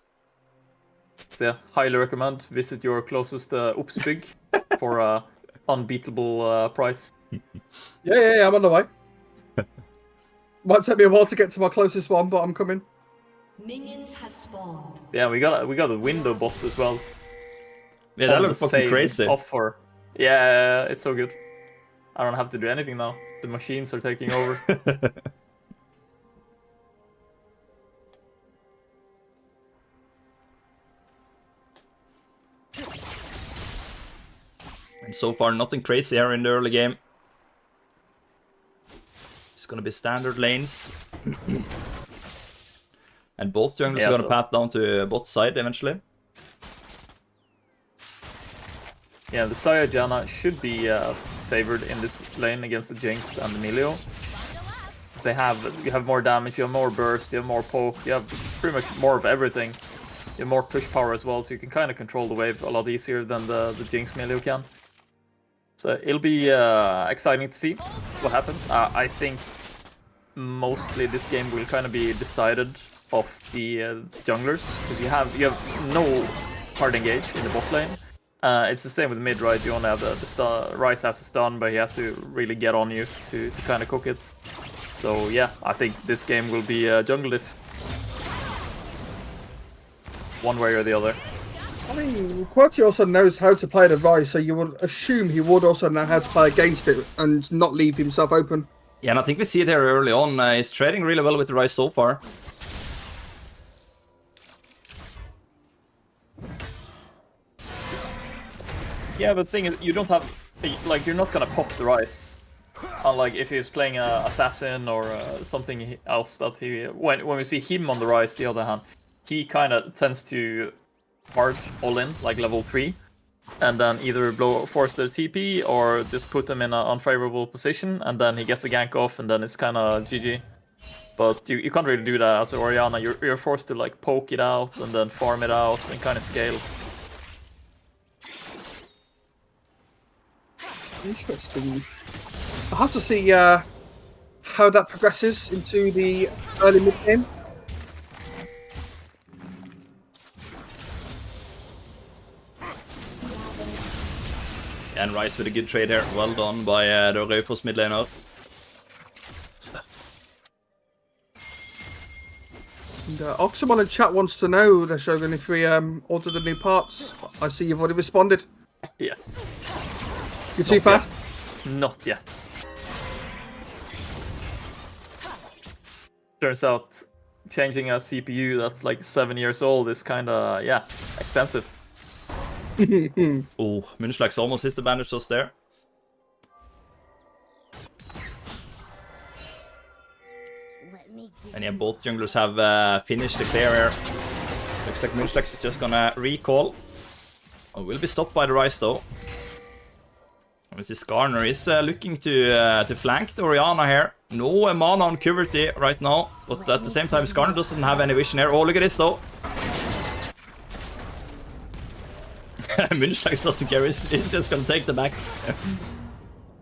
F: So yeah, highly recommend. Visit your closest Opsbygg for a unbeatable price.
E: Yeah, I'm on the way. Might take me a while to get to my closest one, but I'm coming.
G: Minions have spawned.
F: Yeah, we got a window bot as well.
D: Yeah, that
F: on
D: looks
F: the
D: fucking
F: same
D: crazy.
F: Offer. Yeah, it's so good. I don't have to do anything now. The machines are taking over.
D: And so far, nothing crazy here in the early game. It's gonna be standard lanes. And both junglers are gonna path down to bot side eventually.
F: Yeah, the Saya Janna should be favored in this lane against the Jinx and the Milio. Because you have more damage, you have more burst, you have more poke, you have pretty much more of everything. You have more push power as well, so you can kind of control the wave a lot easier than the Jinx Milio can. So it'll be exciting to see what happens. I think mostly this game will kind of be decided off the junglers, because you have no hard engage in the bot lane. It's the same with mid, right? You only have the Ryze has a stun, but he has to really get on you to kind of cook it. So yeah, I think this game will be jungle diff. One way or the other.
E: I mean, Quati also knows how to play the Ryze, so you would assume he would also know how to play against it and not leave himself open.
D: Yeah, and I think we see it there early on. He's trading really well with the Ryze so far.
F: Yeah, but the thing is, you don't have, like, you're not gonna pop the Ryze. Unlike if he was playing Assassin or something else that he... When we see him on the Ryze, the other hand, he kind of tends to hard all in, like level 3. And then either force their TP or just put them in an unfavorable position, and then he gets a gank off, and then it's kind of GG. But you can't really do that as Orianna. You're forced to like poke it out and then farm it out and kind of scale.
E: Interesting. I'll have to see how that progresses into the early mid game.
D: And Ryze with a good trade here. Well done by the Raufoss mid laner.
E: And Oxamon in chat wants to know, the Shogun, if we ordered the new parts. I see you've already responded.
F: Yes.
E: You're too fast.
F: Not yet. Turns out changing a CPU that's like 7 years old is kind of, yeah, expensive.
D: Oh, Munchlax almost hits the bandage just there. And yeah, both junglers have finished the clear here. Looks like Munchlax is just gonna recall. Oh, will be stopped by the Rise though. We see Skarner is looking to flank the Orianna here. No mana on Coverty right now, but at the same time Skarner doesn't have any vision here. Oh, look at this though. Munchlax doesn't care, he's just gonna take the back.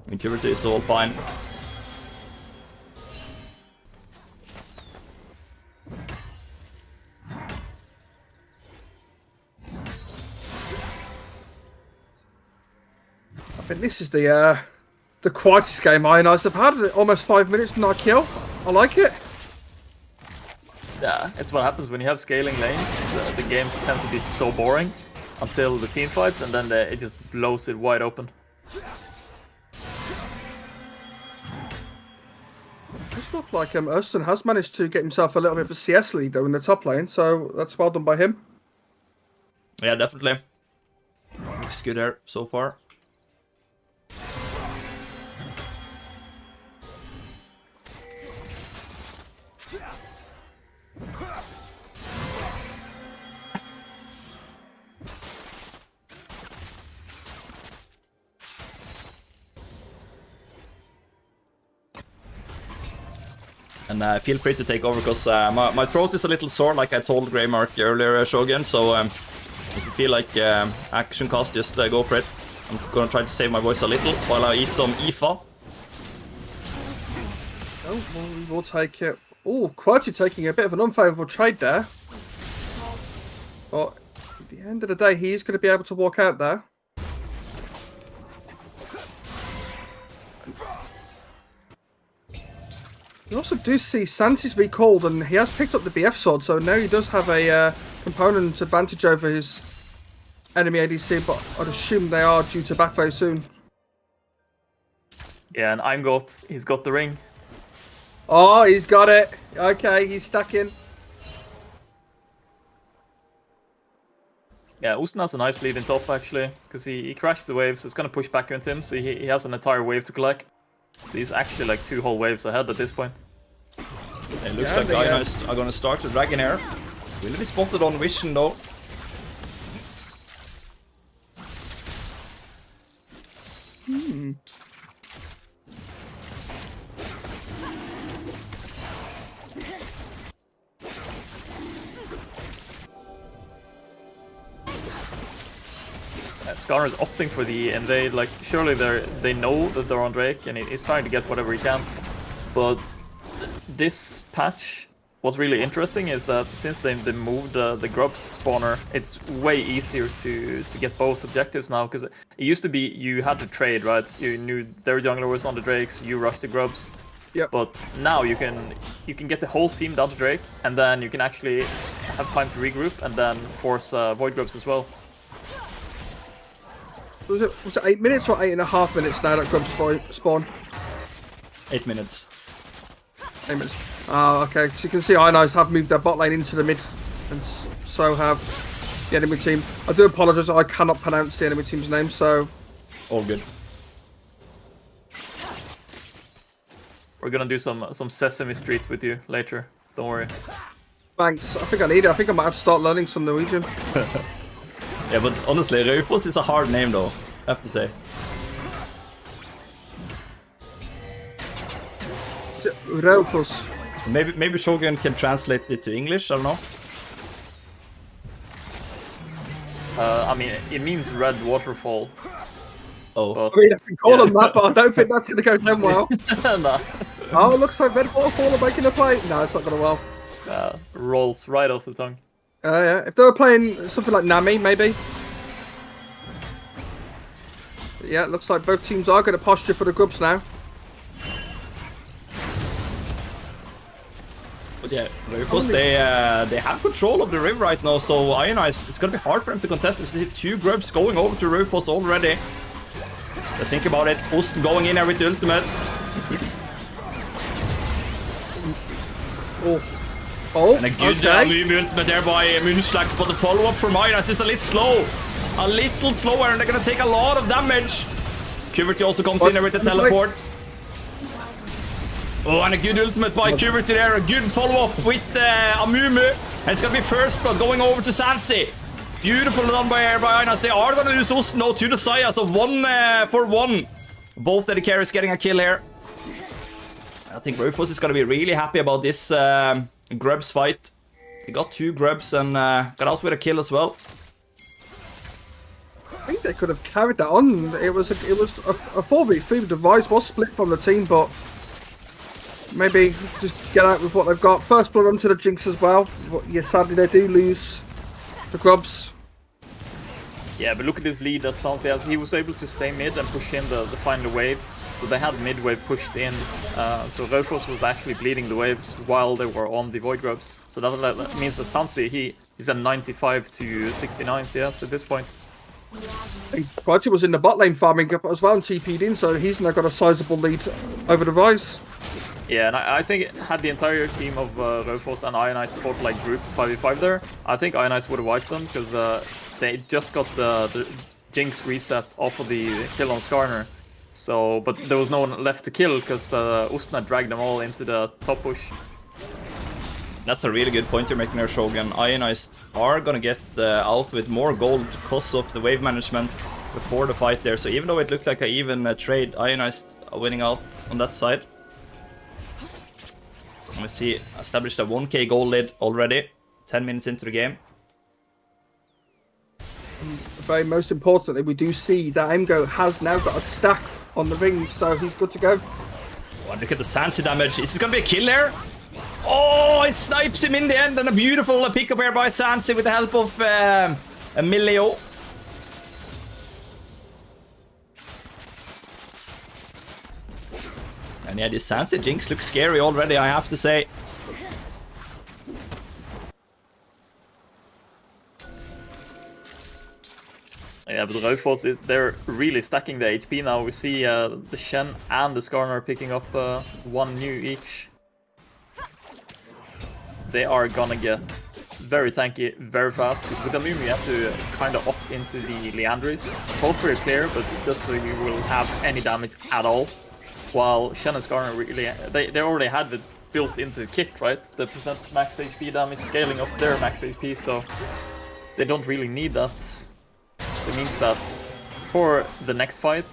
D: And Coverty is all fine.
E: I think this is the quietest game Ionized have had. Almost 5 minutes, not a kill. I like it.
F: Yeah, it's what happens when you have scaling lanes. The games tend to be so boring until the team fights, and then it just blows it wide open.
E: This looks like Urston has managed to get himself a little bit of a CS lead though in the top lane, so that's well done by him.
D: Yeah, definitely. Looks good there so far. And feel free to take over, because my throat is a little sore, like I told Greymark earlier, Shogun. So if you feel like action cost, just go for it. I'm gonna try to save my voice a little while I eat some IFA.
E: Oh, well, we will take it. Oh, Quirty taking a bit of an unfavourable trade there. But at the end of the day, he is going to be able to walk out there. You also do see Santi's recalled, and he has picked up the BF sword, so now he does have a component advantage over his enemy ADC, but I'd assume they are due to back very soon.
F: Yeah, and he's got the ring.
E: Oh, he's got it. Okay, he's stacking.
F: Yeah, Osten has a nice lead in top actually, because he crashed the waves. It's gonna push back into him, so he has an entire wave to collect. So he's actually like 2 whole waves ahead at this point.
D: It looks like Ionized are gonna start the Dragon here. Will it be spotted on Vision though?
F: Skarner is opting for the invade. Like, surely they know that they're on Drake, and he's trying to get whatever he can. But this patch, what's really interesting is that since they moved the grubs spawner, it's way easier to get both objectives now. Because it used to be you had to trade, right? You knew their jungler was on the Drakes, you rushed the grubs.
E: Yep.
F: But now you can get the whole team down to Drake, and then you can actually have time to regroup and then force void grubs as well.
E: Was it 8 minutes or 8.5 minutes now that grubs spawn?
D: 8 minutes.
E: 8 minutes. Oh, okay. So you can see Ionized have moved their bot lane into the mid, and so have the enemy team. I do apologise, I cannot pronounce the enemy team's name, so...
D: All good.
F: We're gonna do some Sesame Street with you later. Don't worry.
E: Thanks. I think I need it. I think I might have to start learning some Norwegian.
D: Yeah, but honestly, Raufoss is a hard name though, I have to say.
E: Raufoss.
D: Maybe Shogun can translate it to English, I don't know.
F: I mean, it means red waterfall.
D: Oh.
F: But,
E: I mean, I can call them that, but I don't think that's going to go down well.
F: nah.
E: Oh, it looks like red waterfall are making a play. No, it's not going to well.
F: Rolls right off the tongue.
E: Yeah. If they were playing something like Nami, maybe. But yeah, it looks like both teams are going to posture for the grubs now.
D: But yeah, Raufoss, they have control of the river right now, so Ionized, it's gonna be hard for them to contest. You see 2 grubs going over to Raufoss already. But think about it, Osten going in there with the ultimate.
E: Oh,
D: And a good
E: okay.
D: ultimate there by Munchlax, but the follow-up from Ionized is a little slow. A little slower, and they're gonna take a lot of damage. Coverty also comes in there with the teleport. Oh, and a good ultimate by Kuberty there. A good follow-up with Amumu. And it's going to be first blood going over to Sansi. Beautiful done by Ionized. They are going to lose Osten now to the Saya. So 1 for 1. Both of the carries getting a kill here. I think Raufoss is going to be really happy about this Grubs fight. He got 2 Grubs and got out with a kill as well.
E: I think they could have carried that on. It was a 4v3. The Device was split from the team, but maybe just get out with what they've got. First blood onto the Jinx as well. But yeah, sadly they do lose the Grubs.
F: Yeah, but look at this lead that Sansi has. He was able to stay mid and push in the final wave. So they had mid wave pushed in. So Raufoss was actually bleeding the waves while they were on the Void Grubs. So that means that Sansi, he's at 95 to 69 CS at this point.
E: Quality was in the bot lane farming up as well and TP'd in, so he's now got a sizable lead over the Device.
F: Yeah, and I think had the entire team of Raufoss and Ionized fought like grouped 5v5 there, I think Ionized would have wiped them because they just got the Jinx reset off of the kill on Skarner. So, but there was no one left to kill because the Osten dragged them all into the top push.
D: That's a really good point you're making there, Shogun. Ionized are gonna get out with more gold because of the wave management before the fight there. So even though it looked like an even trade, Ionized are winning out on that side. We see established a 1k gold lead already, 10 minutes into the game.
E: Very most importantly, we do see that Emgo has now got a stack on the ring, so he's good to go.
D: Oh, and look at the Sansi damage. Is this gonna be a kill there? Oh, it snipes him in the end, and a beautiful pick-up here by Sansi with the help of Emilio. And yeah, this Sansi Jinx looks scary already, I have to say.
F: Yeah, but Raufoss, they're really stacking the HP now. We see the Shen and the Skarner picking up 1 new each. They are gonna get very tanky very fast. With the Amumu, you have to kind of opt into the Leandris. Both very clear, but just so you will have any damage at all. While Shen and Skarner really, they already had it built into the kit, right? The percent max HP damage scaling of their max HP, so they don't really need that. So it means that for the next fight,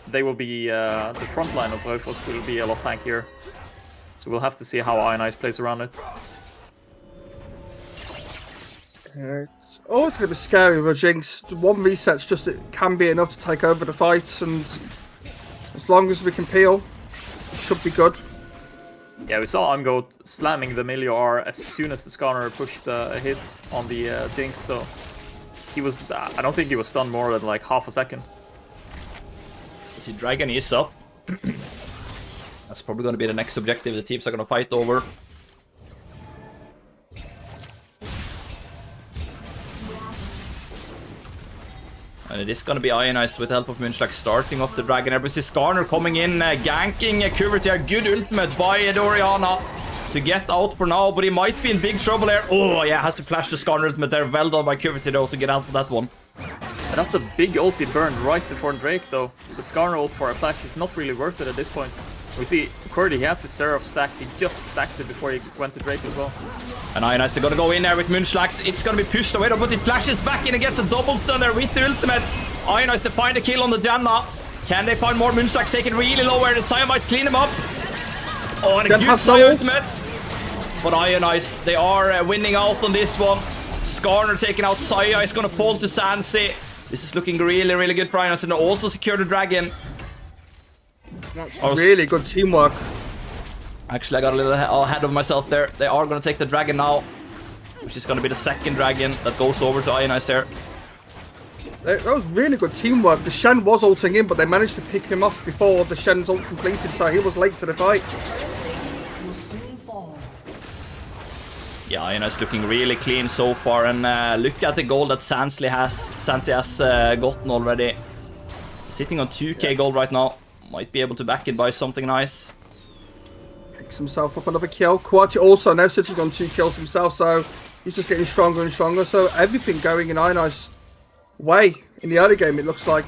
F: they will be, the front line of Raufoss will be a lot tankier. So we'll have to see how Ionized plays around it.
E: It's always going to be scary with a Jinx. 1 reset's just, it can be enough to take over the fight, and as long as we can peel, it should be good.
F: Yeah, we saw Ungoat slamming the Emilio R as soon as the Skarner pushed his on the Jinx, so he was, I don't think he was stunned more than like half a second.
D: You see Dragon is up. That's probably going to be the next objective the teams are going to fight over. And it is going to be Ionized with the help of Munchlax starting off the Dragon. Every Skarner coming in, ganking Kuvert here. Good ultimate by Doriana to get out for now, but he might be in big trouble here. Oh yeah, has to flash the Skarner ultimate there. Well done by Kuvert though to get out of that one.
F: And that's a big ulti burned right before Drake though. The Skarner ult for a flash is not really worth it at this point. We see Cordy, he has his Seraph stacked. He just stacked it before he went to Drake as well.
D: And Ionized are gonna go in there with Munchlax. It's gonna be pushed away though, but he flashes back in and gets a double stun there with the ultimate. Ionized to find a kill on the Janna. Can they find more? Munchlax take it really low where the Saya might clean him up. Oh, and a good Saya ultimate. But Ionized, they are winning out on this one. Skarner taking out Saya. It's gonna fall to Sansi. This is looking really, really good for Ionized, and they also secure the Dragon.
E: That's really good teamwork.
D: Actually, I got a little ahead of myself there. They are going to take the Dragon now, which is going to be the second Dragon that goes over to Ionized there.
E: That was really good teamwork. The Shen was ulting in, but they managed to pick him off before the Shen's ult completed, so he was late to the fight.
G: Will soon fall.
D: Yeah, Ionized looking really clean so far, and look at the gold that Sansi has gotten already. Sitting on 2k gold right now. Might be able to back it by something nice.
E: Picks himself up another kill. Quachi also now sitting on 2 kills himself, so he's just getting stronger and stronger. So everything going in Ionized's way in the early game, it looks like.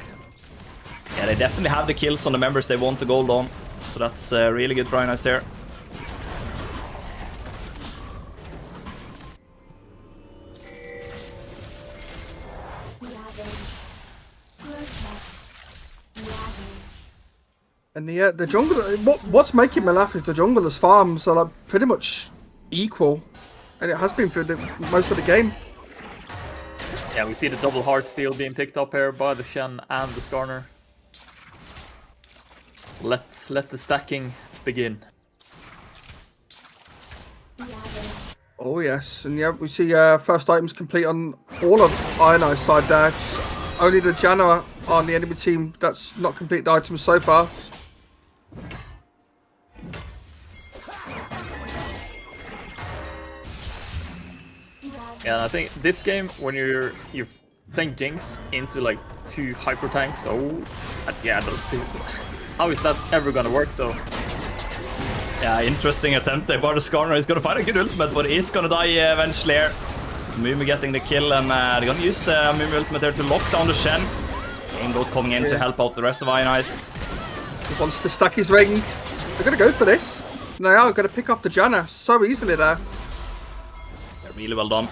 D: Yeah, they definitely have the kills on the members they want the gold on. So that's really good for Ionized there.
E: And the jungle, what's making me laugh is the jungler's farms are like pretty much equal, and it has been for most of the game.
F: Yeah, we see the double heart steal being picked up here by the Shen and the Skarner. Let the stacking begin.
E: Oh yes, and yeah, we see first items complete on all of Ionized side there. Just only the Janna on the enemy team that's not complete the items so far.
F: Yeah, and I think this game, when you're playing Jinx into like 2 hyper tanks, yeah, those two. How is that ever gonna work though?
D: Yeah, interesting attempt there by the Skarner. He's gonna find a good ultimate, but he's gonna die eventually here. Mumi getting the kill, and they're gonna use the Mumi ultimate there to lock down the Shen. Goat coming in to help out the rest of Ionized.
E: He wants to stack his ring. They're gonna go for this. They are gonna pick off the Janna so easily there.
D: Yeah, really well done.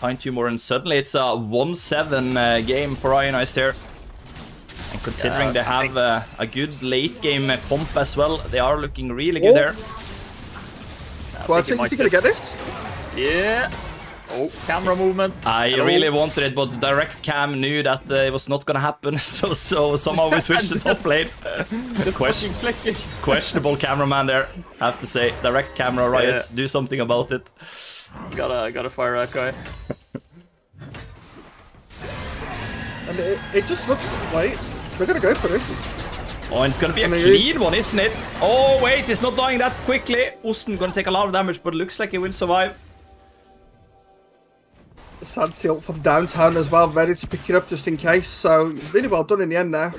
D: Find 2 more, and suddenly it's a 1-7 game for Ionized here. And considering they have a good late game comp as well, they are looking really good there.
E: Well, is he gonna get this?
F: Yeah. Oh, camera movement.
D: I really wanted it, but direct cam knew that it was not gonna happen, so somehow we switched to top lane. Questionable cameraman there, I have to say. Direct camera riots, do something about it.
F: Gotta fire that guy.
E: And it just looks like they're gonna go for this.
D: Oh, and it's gonna be a clean one, isn't it? Oh wait, he's not dying that quickly. Osten gonna take a lot of damage, but it looks like he will survive.
E: Sansi ult from downtown as well, ready to pick it up just in case. So really well done in the end there.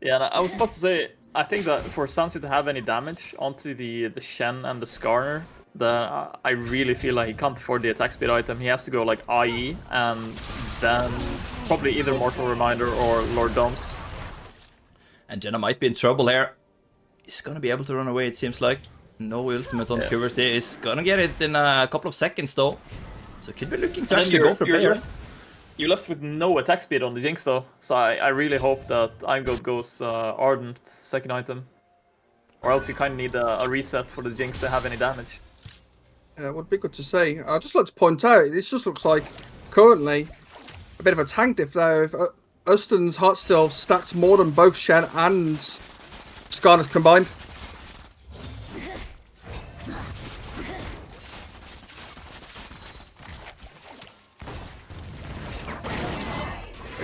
F: Yeah, and I was about to say, I think that for Sansi to have any damage onto the Shen and the Skarner, I really feel like he can't afford the attack speed item. He has to go like IE and then probably either Mortal Reminder or Lord Domes.
D: And Jenna might be in trouble here. He's gonna be able to run away, it seems like. No ultimate on Puberty. He's gonna get it in a couple of seconds though. So could be looking to actually go for player.
F: You're left with no attack speed on the Jinx though, so I really hope that Iongoat goes Ardent second item. Or else you kind of need a reset for the Jinx to have any damage.
E: Yeah, would be good to see. I'd just like to point out, this just looks like currently a bit of a tank diff there. If Uston's Heartsteel stacks more than both Shen and Skarner's combined.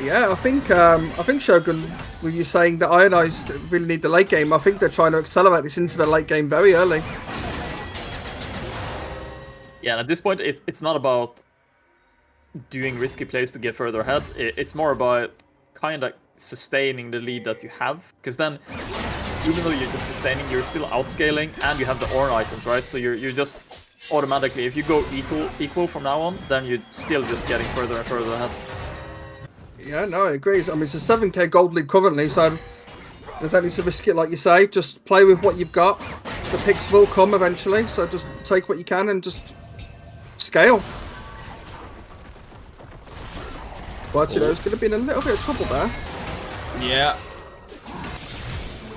E: Yeah, I think Shogun, were you saying that Ionized really need the late game? I think they're trying to accelerate this into the late game very early.
F: Yeah, and at this point, it's not about doing risky plays to get further ahead. It's more about kind of sustaining the lead that you have. Because then, even though you're just sustaining, you're still outscaling, and you have the Ornn items, right? So you're just automatically, if you go equal from now on, then you're still just getting further and further ahead.
E: Yeah, no, I agree. I mean, it's a 7k gold lead currently, so there's no need to risk it, like you say. Just play with what you've got. The picks will come eventually, so just take what you can and just scale. But, you know, it's going to be in a little bit of trouble there.
D: Yeah.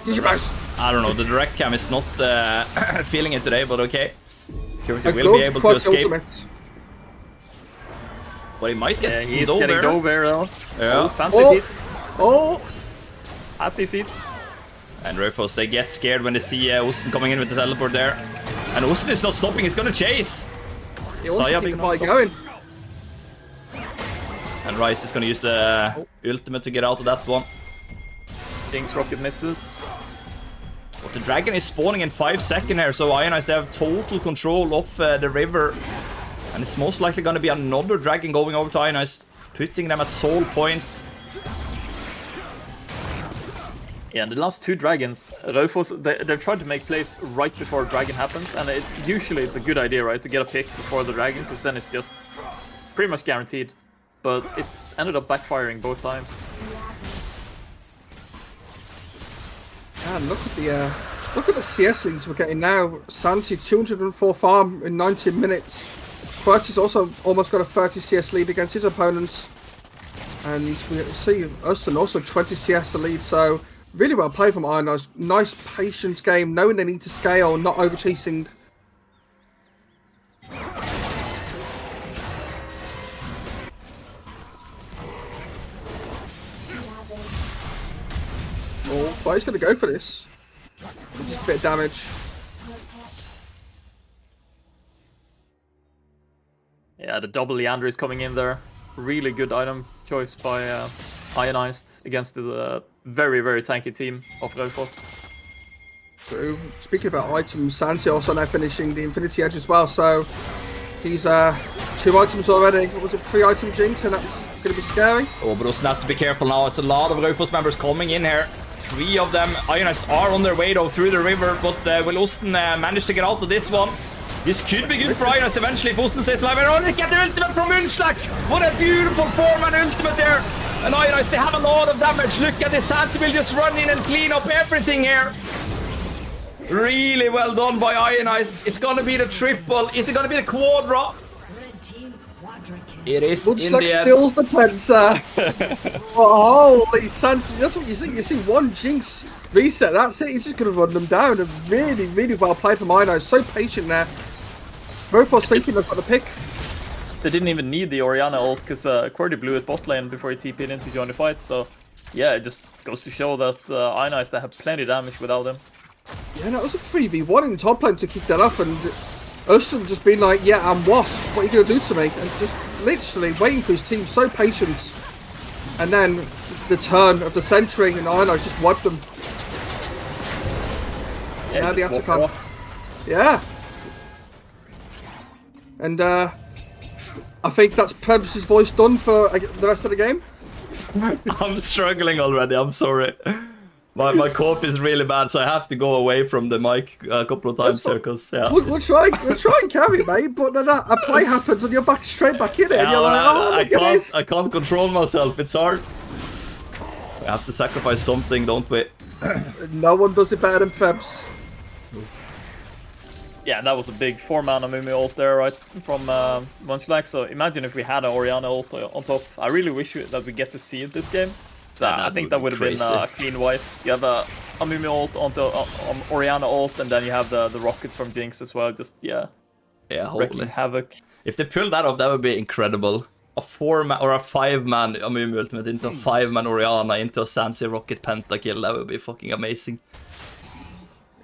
E: Use your mouse.
D: I don't know, the direct cam is not feeling it today, but okay. Purity will be able to escape.
E: Ultimate.
D: But he might get
F: he's getting Dove though.
D: Yeah.
F: Oh, fancy feet.
E: Oh!
F: Happy feet.
D: And Raufoss, they get scared when they see Osten coming in with the teleport there. And Osten is not stopping, he's gonna chase.
E: Saya being going.
D: And Rice is gonna use the ultimate to get out of that one.
F: Jinx rocket misses.
D: But the dragon is spawning in 5 seconds here, so Ionized, they have total control of the river. And it's most likely gonna be another dragon going over to Ionized, putting them at soul point.
F: Yeah, and the last 2 dragons, Raufoss, they've tried to make plays right before dragon happens, and usually it's a good idea, right, to get a pick before the dragon, because then it's just pretty much guaranteed. But it's ended up backfiring both times.
E: And look at the CS leads we're getting now. Sansi 204 farm in 19 minutes. Querty's also almost got a 30 CS lead against his opponents. And we see Uston also 20 CS lead, so really well played from Ionized. Nice patience game, knowing they need to scale, not over chasing. Oh, but he's going to go for this. Just a bit of damage.
F: Yeah, the double Leander is coming in there. Really good item choice by Ionized against the very, very tanky team of Raufoss.
E: So, speaking about items, Santi also now finishing the Infinity Edge as well, so he's 2 items already. What was it, 3 item Jinx, and that's going to be scary.
D: Oh, but Uston has to be careful now. It's a lot of Raufoss members coming in here. 3 of them. Ionized are on their way though through the river, but will Uston manage to get out of this one? This could be good for Ionized eventually if Uston stays alive. Oh, look at the ultimate from Unslax! What a beautiful 4-man ultimate there! And Ionized, they have a lot of damage. Look at this, Sansi will just run in and clean up everything here. Really well done by Ionized. It's gonna be the triple. Is it gonna be the quadra? It is in the
E: Unslax
D: end.
E: steals the Penta. Oh, holy Sansi, that's what you see. You see one Jinx reset, that's it. He's just going to run them down. And really, really well played from Ionized. So patient there. Raufoss thinking they've got the pick.
F: They didn't even need the Orianna ult because Querty blew it bot lane before he TP'd in to join the fight. So yeah, it just goes to show that Ionized, they have plenty of damage without him.
E: Yeah, no, it was a 3v1 in top lane to kick that up. And Uston just being like, yeah, I'm Wasp. What are you going to do to me? And just literally waiting for his team. So patient. And then the turn of the century and Ionized just wiped them.
F: Yeah,
E: Now they have to come.
F: off.
E: Yeah. And I think that's Prebs' voice done for the rest of the game.
D: I'm struggling already, I'm sorry. My cough is really bad, so I have to go away from the mic a couple of times here, because, yeah.
E: We'll try and carry it, mate, but then a play happens and you're back straight back in it, and you're like, oh, look at this.
D: I can't control myself, it's hard. We have to sacrifice something, don't we?
E: No one does it better than Prebs.
F: Yeah, that was a big 4-mana Mumi ult there, right, from Munchlax. So imagine if we had an Orianna ult on top. I really wish that we get to see it this game. So I think that would have been a clean wipe. You have a Mumi ult onto Orianna ult, and then you have the rockets from Jinx as well. Just, yeah, wreaking
D: holy
F: havoc.
D: If they pull that off, that would be incredible. A 4-man or a 5-man Amumi ultimate into a 5-man Orianna into a Sansi rocket pentakill, that would be fucking amazing.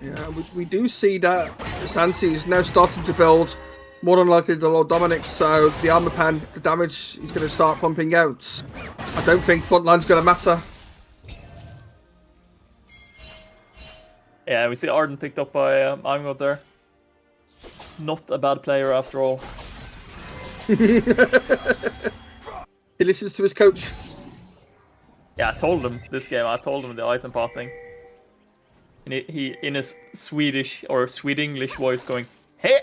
E: Yeah, we do see that Sansi is now starting to build more than likely the Lord Dominic, so the armor pan, the damage is going to start pumping out. I don't think frontline's going to matter.
F: Yeah, we see Arden picked up by Angod there. Not a bad player after all.
E: He listens to his coach.
F: Yeah, I told him this game. I told him the item path thing. And he in his Swedish or Swede-English voice going, "Hey!"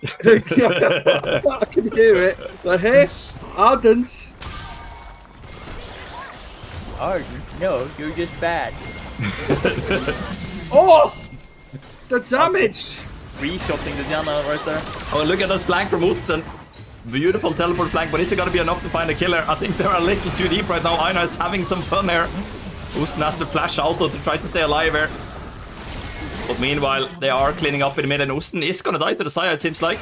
E: I can hear it. Like, hey, Ardent.
F: Arden, no, you're just bad.
E: Oh! The damage!
F: Re-shotting the Diana right there.
D: Oh, look at that flank from Uston. Beautiful teleport flank, but is it gonna be enough to find a killer? I think they're a little too deep right now. Aina is having some fun here. Uston has to flash out to try to stay alive here. But meanwhile, they are cleaning up in the mid, and Uston is gonna die to the side, it seems like.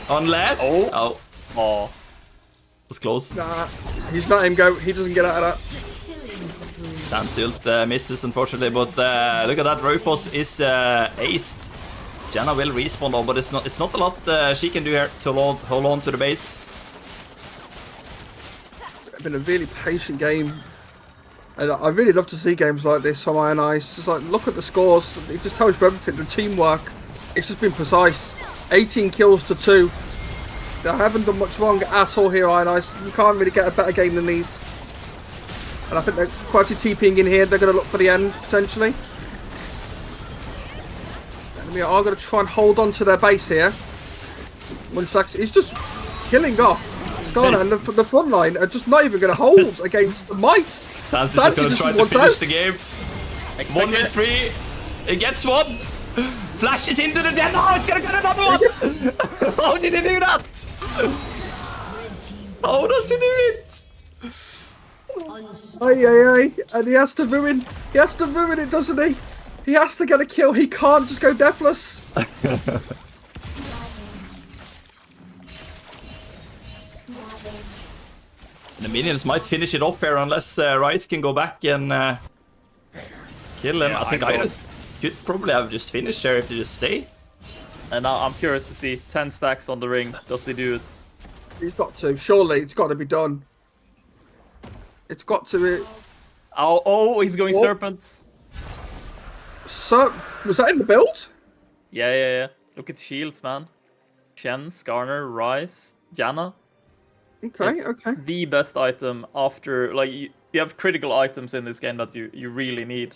D: Unless... Oh. That's close.
E: Nah, he's not him go. He doesn't get out of that.
D: Sansi ult misses, unfortunately, but look at that. Raufoss is aced. Janna will respawn though, but it's not a lot she can do here to hold on to the base.
E: It's been a really patient game. And I really love to see games like this from Ionized. Just like, look at the scores. It just tells you everything. The teamwork. It's just been precise. 18 kills to 2. They haven't done much wrong at all here, Ionized. You can't really get a better game than these. And I think they're quite TPing in here. They're going to look for the end, potentially. Enemy are going to try and hold on to their base here. Munchlax is just killing off Skarner, and the front line are just not even going to hold against the might.
D: Sansi's just going to try to finish the game. 1 with 3. He gets one. Flashes into the den. Oh, it's gonna get another one. How did he do that? How does he do it?
E: Ay. And he has to ruin it, doesn't he? He has to get a kill. He can't just go deathless.
D: The minions might finish it off here unless Rice can go back and kill him.
F: Yeah,
D: I think Ionized could probably have just finished there if they just stay.
F: And now I'm curious to see 10 stacks on the ring. Does he do it?
E: He's got to. Surely, it's got to be done. It's got to be.
F: Oh, he's going serpents.
E: So, was that in the build?
F: Yeah. Look at shields, man. Shen, Skarner, Rice, Janna.
E: Okay,
F: It's
E: okay.
F: the best item after, like, you have critical items in this game that you really need.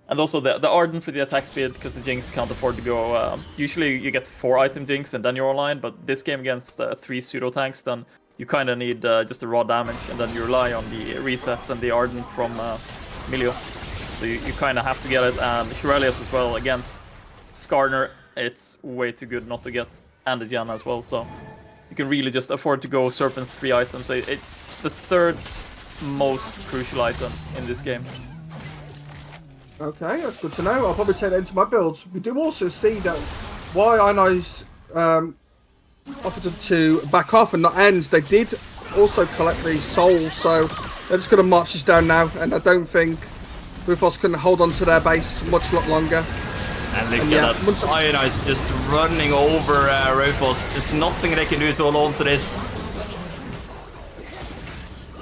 F: And also the Arden for the attack speed, because the Jinx can't afford to go. Usually you get 4 item Jinx and then you're online, but this game against 3 pseudo tanks, then you kind of need just the raw damage, and then you rely on the resets and the Arden from Milio. So you kind of have to get it, and Shirelius as well against Skarner, it's way too good not to get, and the Janna as well, so you can really just afford to go Serpent's 3 items. So it's the 3rd most crucial item in this game.
E: Okay, that's good to know. I'll probably take that into my builds. We do also see that why Ionized offered to back off and not end. They did also collect the souls, so they're just going to march this down now, and I don't think Raufoss can hold on to their base much lot longer.
D: And look at that. Ionized just running over Raufoss. There's nothing they can do to hold on to this.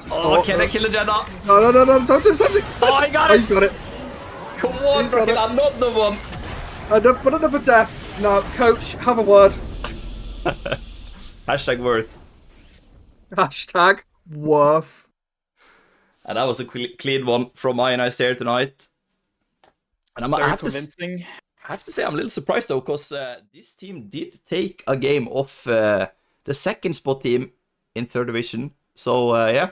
D: Oh, can they kill the Jenna?
E: No, don't do something.
D: Oh, he got it.
E: He's got it.
D: Come on,
E: He's got it.
D: another one.
E: But another death. No, coach, have a word.
D: Hashtag worth.
E: Hashtag worth.
D: And that was a clean one from Ionized here tonight. And I have to say I'm a little surprised though, because this team did take a game off the second spot team in 3rd division. So yeah.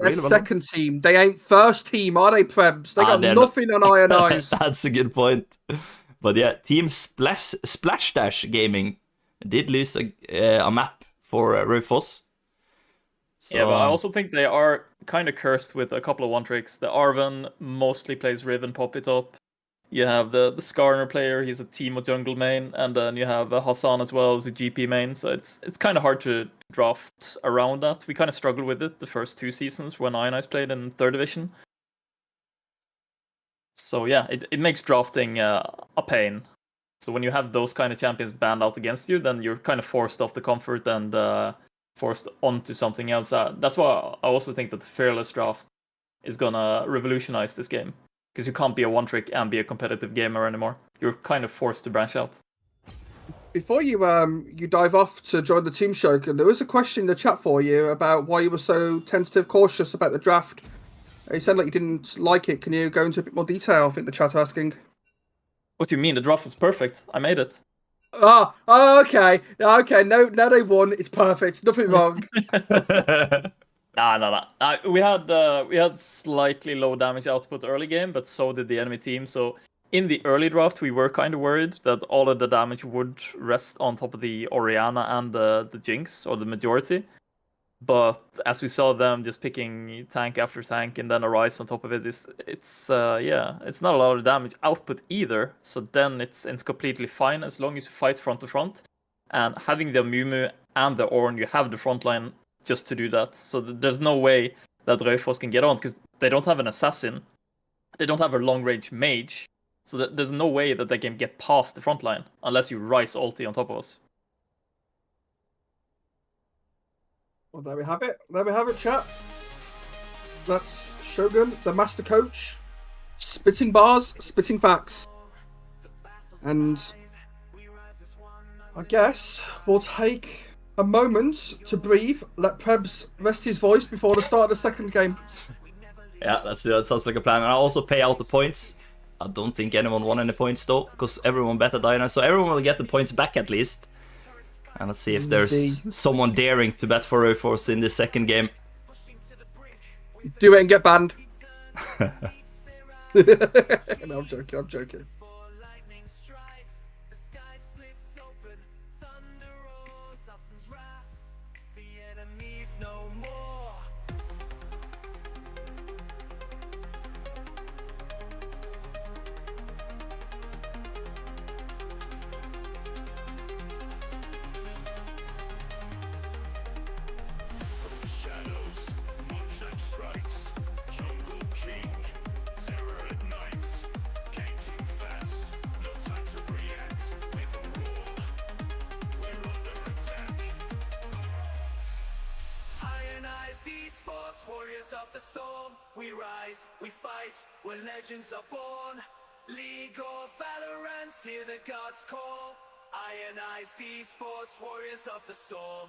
E: They're second team. They ain't first team, are they, Prebs? They got nothing on Ionized.
D: That's a good point. But yeah, Team Splash Dash Gaming did lose a map for Raufoss. So,
F: yeah, but I also think they are kind of cursed with a couple of one-tricks. The Arven mostly plays Riven Poppy Top. You have the Skarner player, he's a Teemo jungle main, and then you have Hassan as well as a GP main, so it's kind of hard to draft around that. We kind of struggled with it the first 2 seasons when Ionized played in 3rd division. So yeah, it makes drafting a pain. So when you have those kind of champions banned out against you, then you're kind of forced off the comfort and forced onto something else. That's why I also think that the Fearless draft is gonna revolutionize this game. Because you can't be a one-trick and be a competitive gamer anymore. You're kind of forced to branch out.
E: Before you dive off to join the team, Shogun, there was a question in the chat for you about why you were so tentative, cautious about the draft. You sounded like you didn't like it. Can you go into a bit more detail? I think the chat's asking.
F: What do you mean? The draft was perfect. I made it.
E: Oh, okay. Okay, now they won. It's perfect. Nothing wrong.
F: Nah. We had slightly low damage output early game, but so did the enemy team. So in the early draft, we were kind of worried that all of the damage would rest on top of the Orianna and the Jinx, or the majority. But as we saw them just picking tank after tank and then a Rise on top of it, it's not a lot of damage output either. So then it's completely fine as long as you fight front to front. And having the Mumu and the Ornn, you have the front line just to do that. So there's no way that Raufoss can get on, because they don't have an assassin. They don't have a long-range mage. So there's no way that they can get past the front line unless you Rise ulti on top of us.
E: Well, there we have it. There we have it, chat. That's Shogun, the master coach. Spitting bars, spitting facts. And I guess we'll take a moment to breathe, let Prebz rest his voice before the start of the second game.
D: Yeah, that sounds like a plan. And I'll also pay out the points. I don't think anyone won any points though, because everyone betted Diana, so everyone will get the points back at least. And let's see if there's someone daring to bet for Raufoss in the second game.
E: Do it and get banned. No, I'm joking. I'm joking.
A: Lightning strikes, the sky splits open, thunder roars, Austin's wrath, the enemy's no more. Shadows, moonshine strikes, jungle king, terror at night, ganking fast, no time to react, with a roar, we're under attack. Ionized Esports, warriors of the storm, we rise, we fight, where legends are born. League or Valorant, hear the gods call. Ionized Esports, warriors of the storm.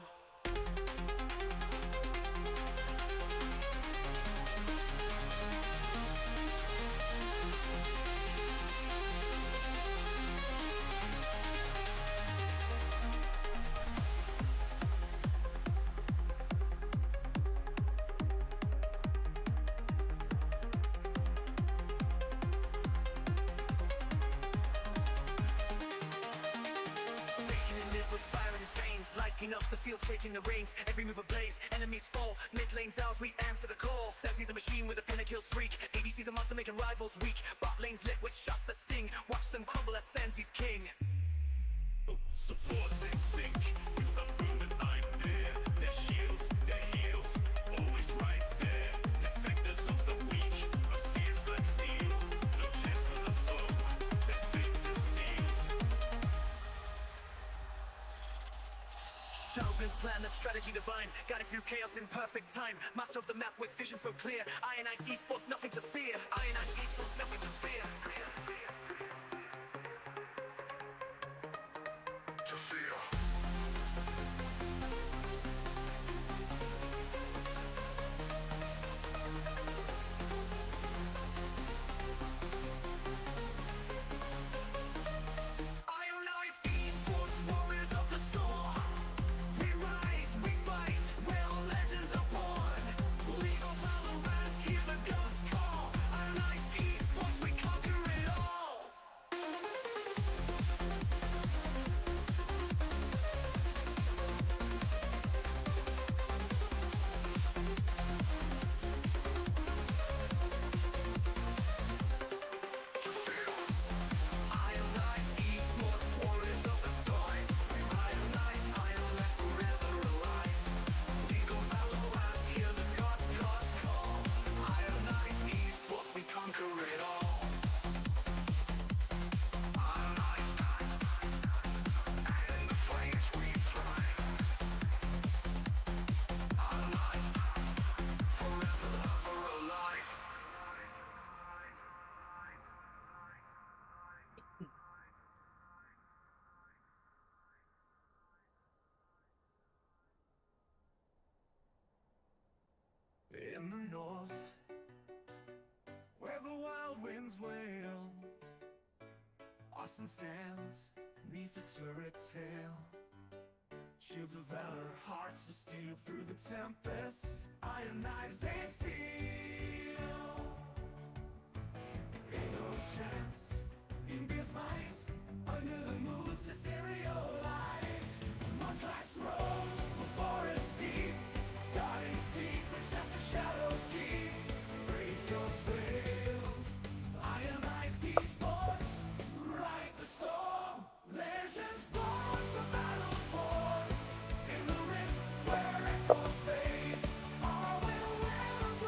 A: With fire in his veins, lighting up the field, taking the reins. Every move ablaze, enemies fall. Mid lane's ours, we answer the call. Sezzy's a machine with a pinnacle streak. ADC's a monster making rivals weak. Bot lane's lit with shots that sting. Watch them crumble as Senzi's king. Supports in sync with the moon and I'm near. Their shields, their heals, always right there. Defenders of the weak, but fierce like steel. No chance for the foe, their fates are sealed. Sharpens plan, a strategy divine, guided through chaos in perfect time. Master of the map with vision so clear. Ionized Esports, nothing to fear. Ionized Esports, nothing to fear. Ionized Esports, warriors of the storm. We rise, we fight, where legends are born. League of Valorant, hear the gods call. Ionized Esports, we conquer it all. Ionized Esports, warriors of the storm. Ionized, Ionized, forever alive. League of Valorant, hear the gods call. Ionized Esports, we conquer it all. Ionized, and in the flames we thrive. Ionized, forever, ever alive. In the north, where the wild winds wail, Austin stands neath the turret's hail. Shields of valor, hearts of steel through the tempest. Ionized they feel. Ain't no chance in Beer's mind, under the moon's ethereal light. Montrax rose, the forest deep, guarding secrets that the shadows keep. Raise your sails, Ionized Esports, ride the storm. Legends born for battles born, in the rift where echoes fade. All will once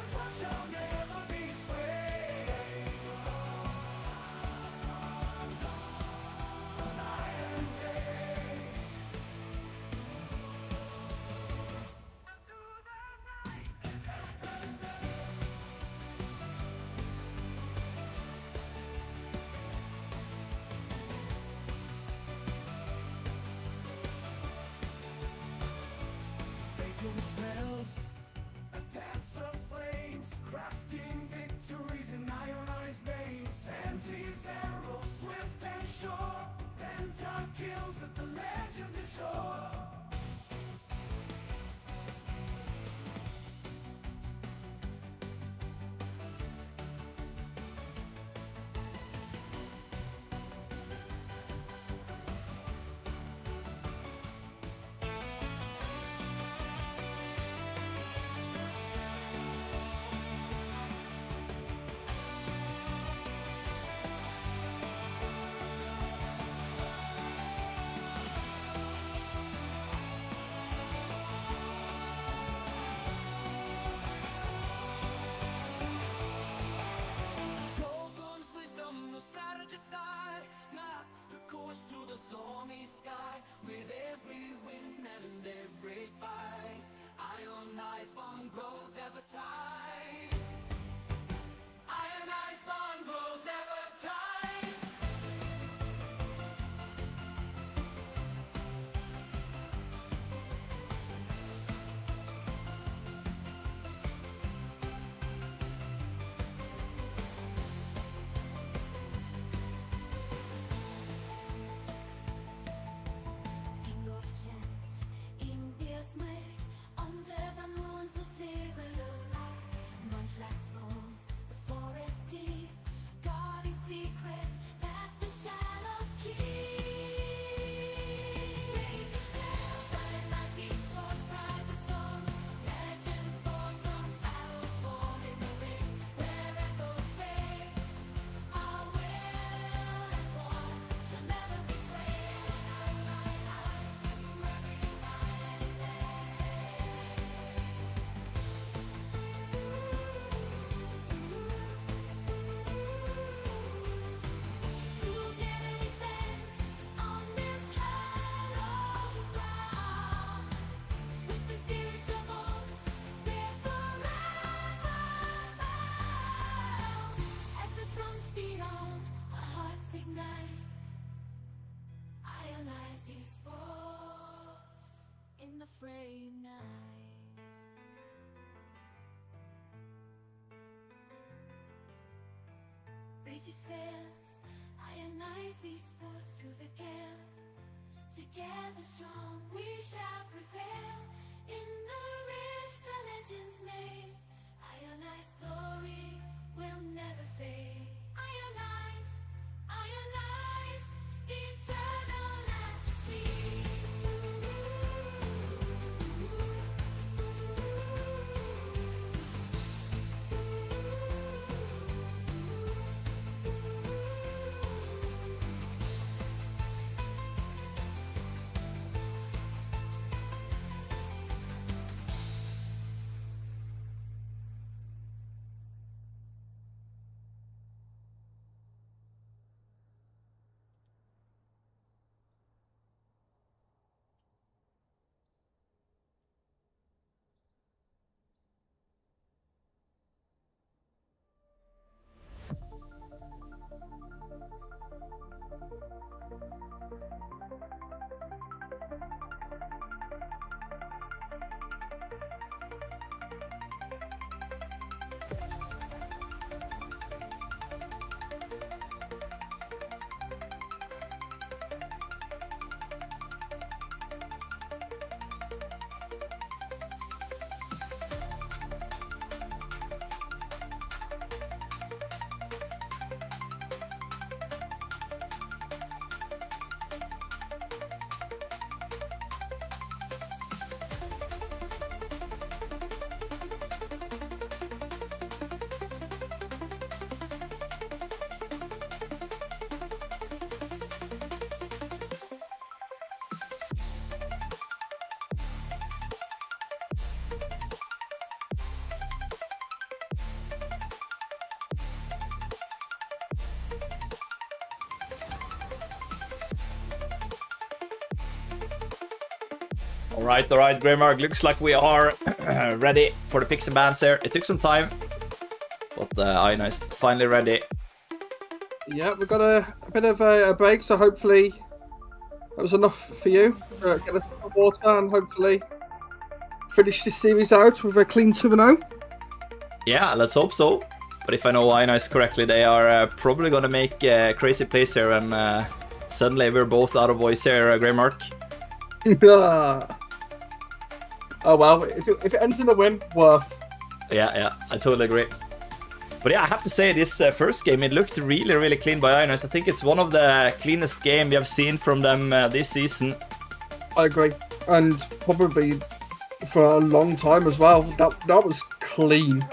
B: raise your sails. Ionized Esports through the gale. Together strong, we shall prevail. In the rift, a legend's made. Ionized glory will never fade. Ionized, ionized, eternal as the sea.
D: All right, Greymark. Looks like we are ready for the picks and bans here. It took some time, but Ionized finally ready.
E: Yeah, we've got a bit of a break, so hopefully that was enough for you. Get us some water and hopefully finish this series out with a clean 2-0.
D: Yeah, let's hope so. But if I know Ionized correctly, they are probably gonna make crazy plays here, and suddenly we're both out of voice here, Greymark.
E: Oh well, if it ends in a win, worth.
D: Yeah, I totally agree. But yeah, I have to say, this first game, it looked really, really clean by Ionized. I think it's one of the cleanest games we have seen from them this season.
E: I agree, and probably for a long time as well. That was clean.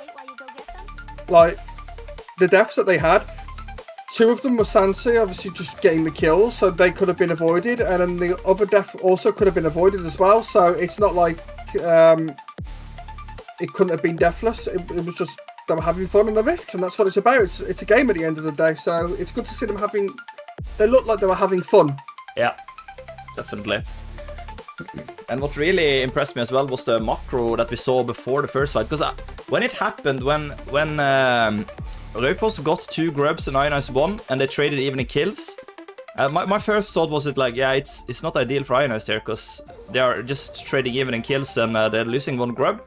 E: Like, the deaths that they had, 2 of them were Sansi, obviously just getting the kills, so they could have been avoided, and then the other death also could have been avoided as well, so it's not like it couldn't have been deathless. It was just they were having fun in the Rift, and that's what it's about. It's a game at the end of the day, so it's good to see them having... They looked like they were having fun.
D: Yeah, definitely. And what really impressed me as well was the macro that we saw before the first fight, because when it happened, when Raufoss got 2 grubs and Ionized 1, and they traded even in kills, my first thought was it's not ideal for Ionized here, because they are just trading even in kills and they're losing 1 grub.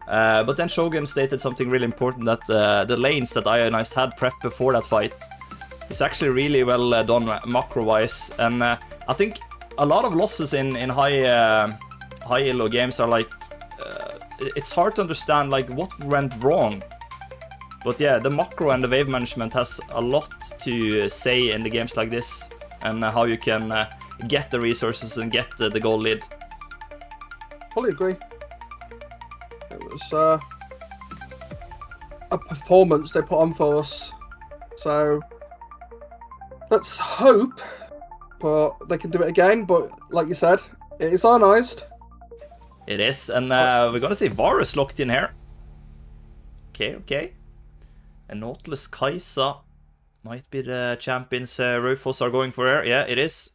D: But then Shogun stated something really important, that the lanes that Ionized had prepped before that fight is actually really well done macro-wise, and I think a lot of losses in high elo games are like, it's hard to understand like what went wrong. But yeah, the macro and the wave management has a lot to say in the games like this, and how you can get the resources and get the goal lead.
E: Fully agree. It was a performance they put on for us. So let's hope they can do it again. But like you said, it is Ionized.
D: It is, and we're gonna see Varus locked in here. Okay. And Nautilus Kaisa might be the champions Raufoss are going for here. Yeah, it is.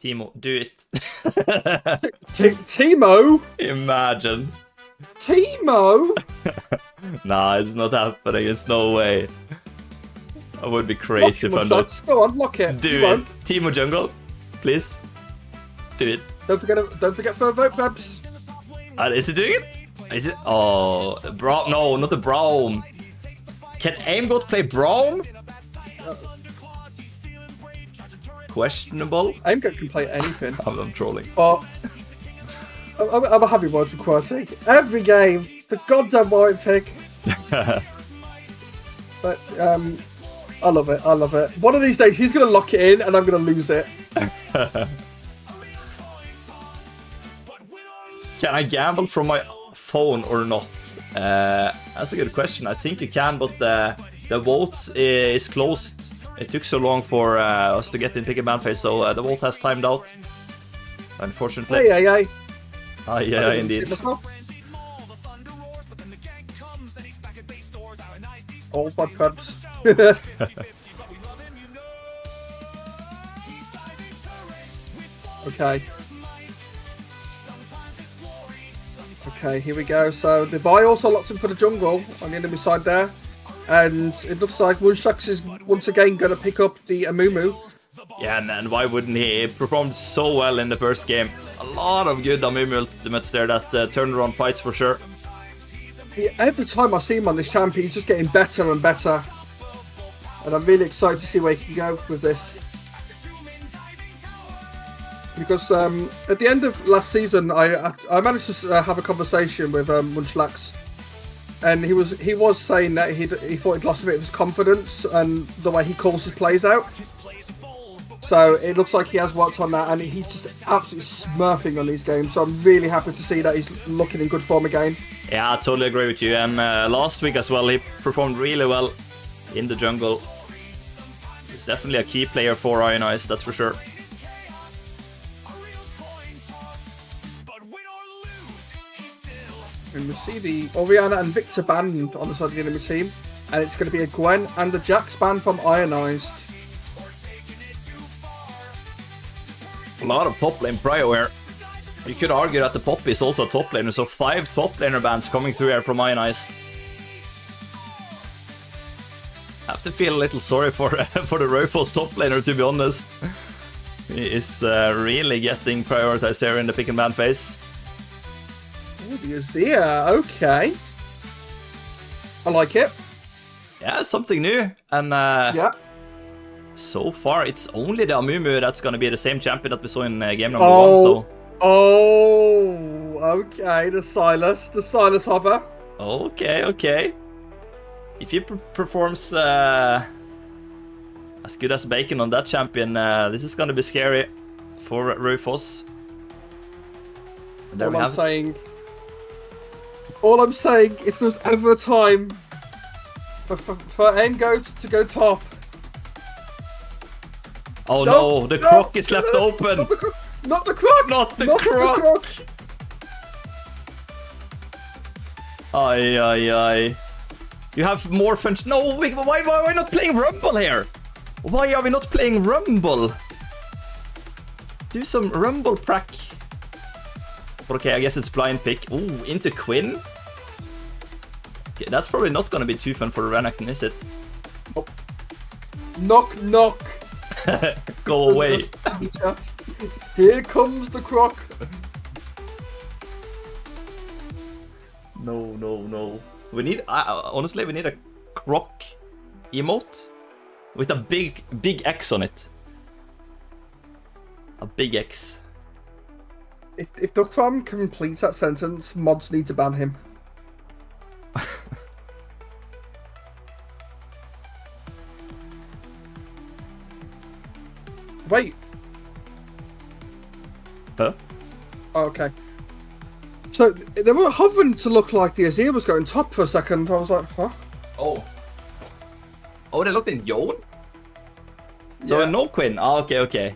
D: Teemo, do it.
E: Teemo?
D: Imagine.
E: Teemo?
D: Nah, it's not happening. It's no way. I would be crazy if I'm not.
E: Go on, lock it.
D: Do it. Teemo jungle, please. Do it.
E: Don't forget for a vote, Pebs.
D: Is it doing it? Is it? Oh, bro! No, not the Braum. Can Aimgot play Braum? Questionable.
E: Aimgot can play anything.
D: I'm trolling.
E: But I'm a happy word for quality. Every game, the goddamn white pick. But I love it. I love it. One of these days, he's gonna lock it in, and I'm gonna lose it.
D: Can I gamble from my phone or not? That's a good question. I think you can, but the vote is closed. It took so long for us to get in pick and ban phase, so the vote has timed out. Unfortunately.
E: Hey.
D: Yeah, indeed.
E: All my pubs. Okay. Okay, here we go. So the Vi also locks in for the jungle on the enemy side there. And it looks like Munchlax is once again going to pick up the Amumu.
D: Yeah, and why wouldn't he? He performed so well in the first game. A lot of good Amumu ultimates there that turned around fights for sure.
E: Every time I see him on this champion, he's just getting better and better. And I'm really excited to see where he can go with this. Because at the end of last season, I managed to have a conversation with Munchlax. And he was saying that he thought he'd lost a bit of his confidence and the way he calls his plays out. So it looks like he has worked on that, and he's just absolutely smurfing on these games. So I'm really happy to see that he's looking in good form again.
D: Yeah, I totally agree with you. And last week as well, he performed really well in the jungle. He's definitely a key player for Ionized, that's for sure.
E: And we see the Orianna and Victor banned on the side of the enemy team. And it's going to be a Gwen and a Jax ban from Ionized.
D: A lot of top lane prio here. You could argue that the Poppy is also a top laner, so 5 top laner bans coming through here from Ionized. I have to feel a little sorry for the Raufoss top laner, to be honest. He is really getting prioritized here in the pick and ban phase.
E: Oh, the Azir, okay. I like it.
D: Yeah, something new. And
E: Yeah.
D: so far, it's only the Amumu that's going to be the same champion that we saw in game number 1. So.
E: Oh, okay. The Silas hover.
D: Okay. If he performs as good as Bacon on that champion, this is going to be scary for Raufoss.
E: All I'm saying, if there's ever a time for Aimgot to go top.
D: Oh no, the croc is left open.
E: Not the croc!
D: Not the croc! Ay. You have more fun. No, why are we not playing Rumble here? Why are we not playing Rumble? Do some Rumble prac. Okay, I guess it's blind pick. Ooh, into Quinn. Okay, that's probably not gonna be too fun for Renekton, is it?
E: Oh. Knock.
D: Go away.
E: Here comes the croc.
D: No. We need, honestly, we need a croc emote with a big X on it. A big X.
E: If Duckfarm completes that sentence, mods need to ban him. Wait.
D: Huh?
E: Oh, okay. So they were hovering to look like the Azir was going top for a second. I was like, huh?
D: Oh, they looked in Yon? So
E: Yeah.
D: no Quinn. Oh, okay.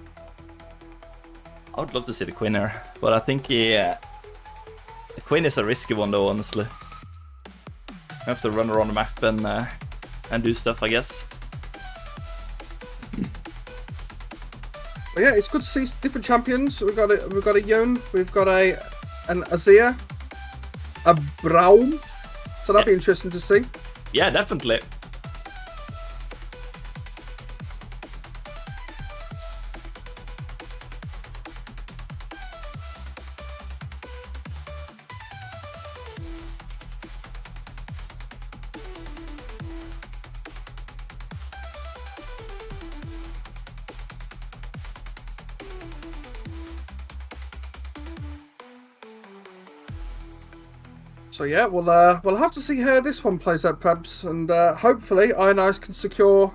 D: I would love to see the Quinn here, but I think the Quinn is a risky one though, honestly. You have to run around the map and do stuff, I guess.
E: But yeah, it's good to see different champions. We've got a Yon, we've got an Azir, a Braum. So that'd be interesting to see.
D: Yeah, definitely.
E: So yeah, we'll have to see how this one plays out, Prebz, and hopefully Ionized can secure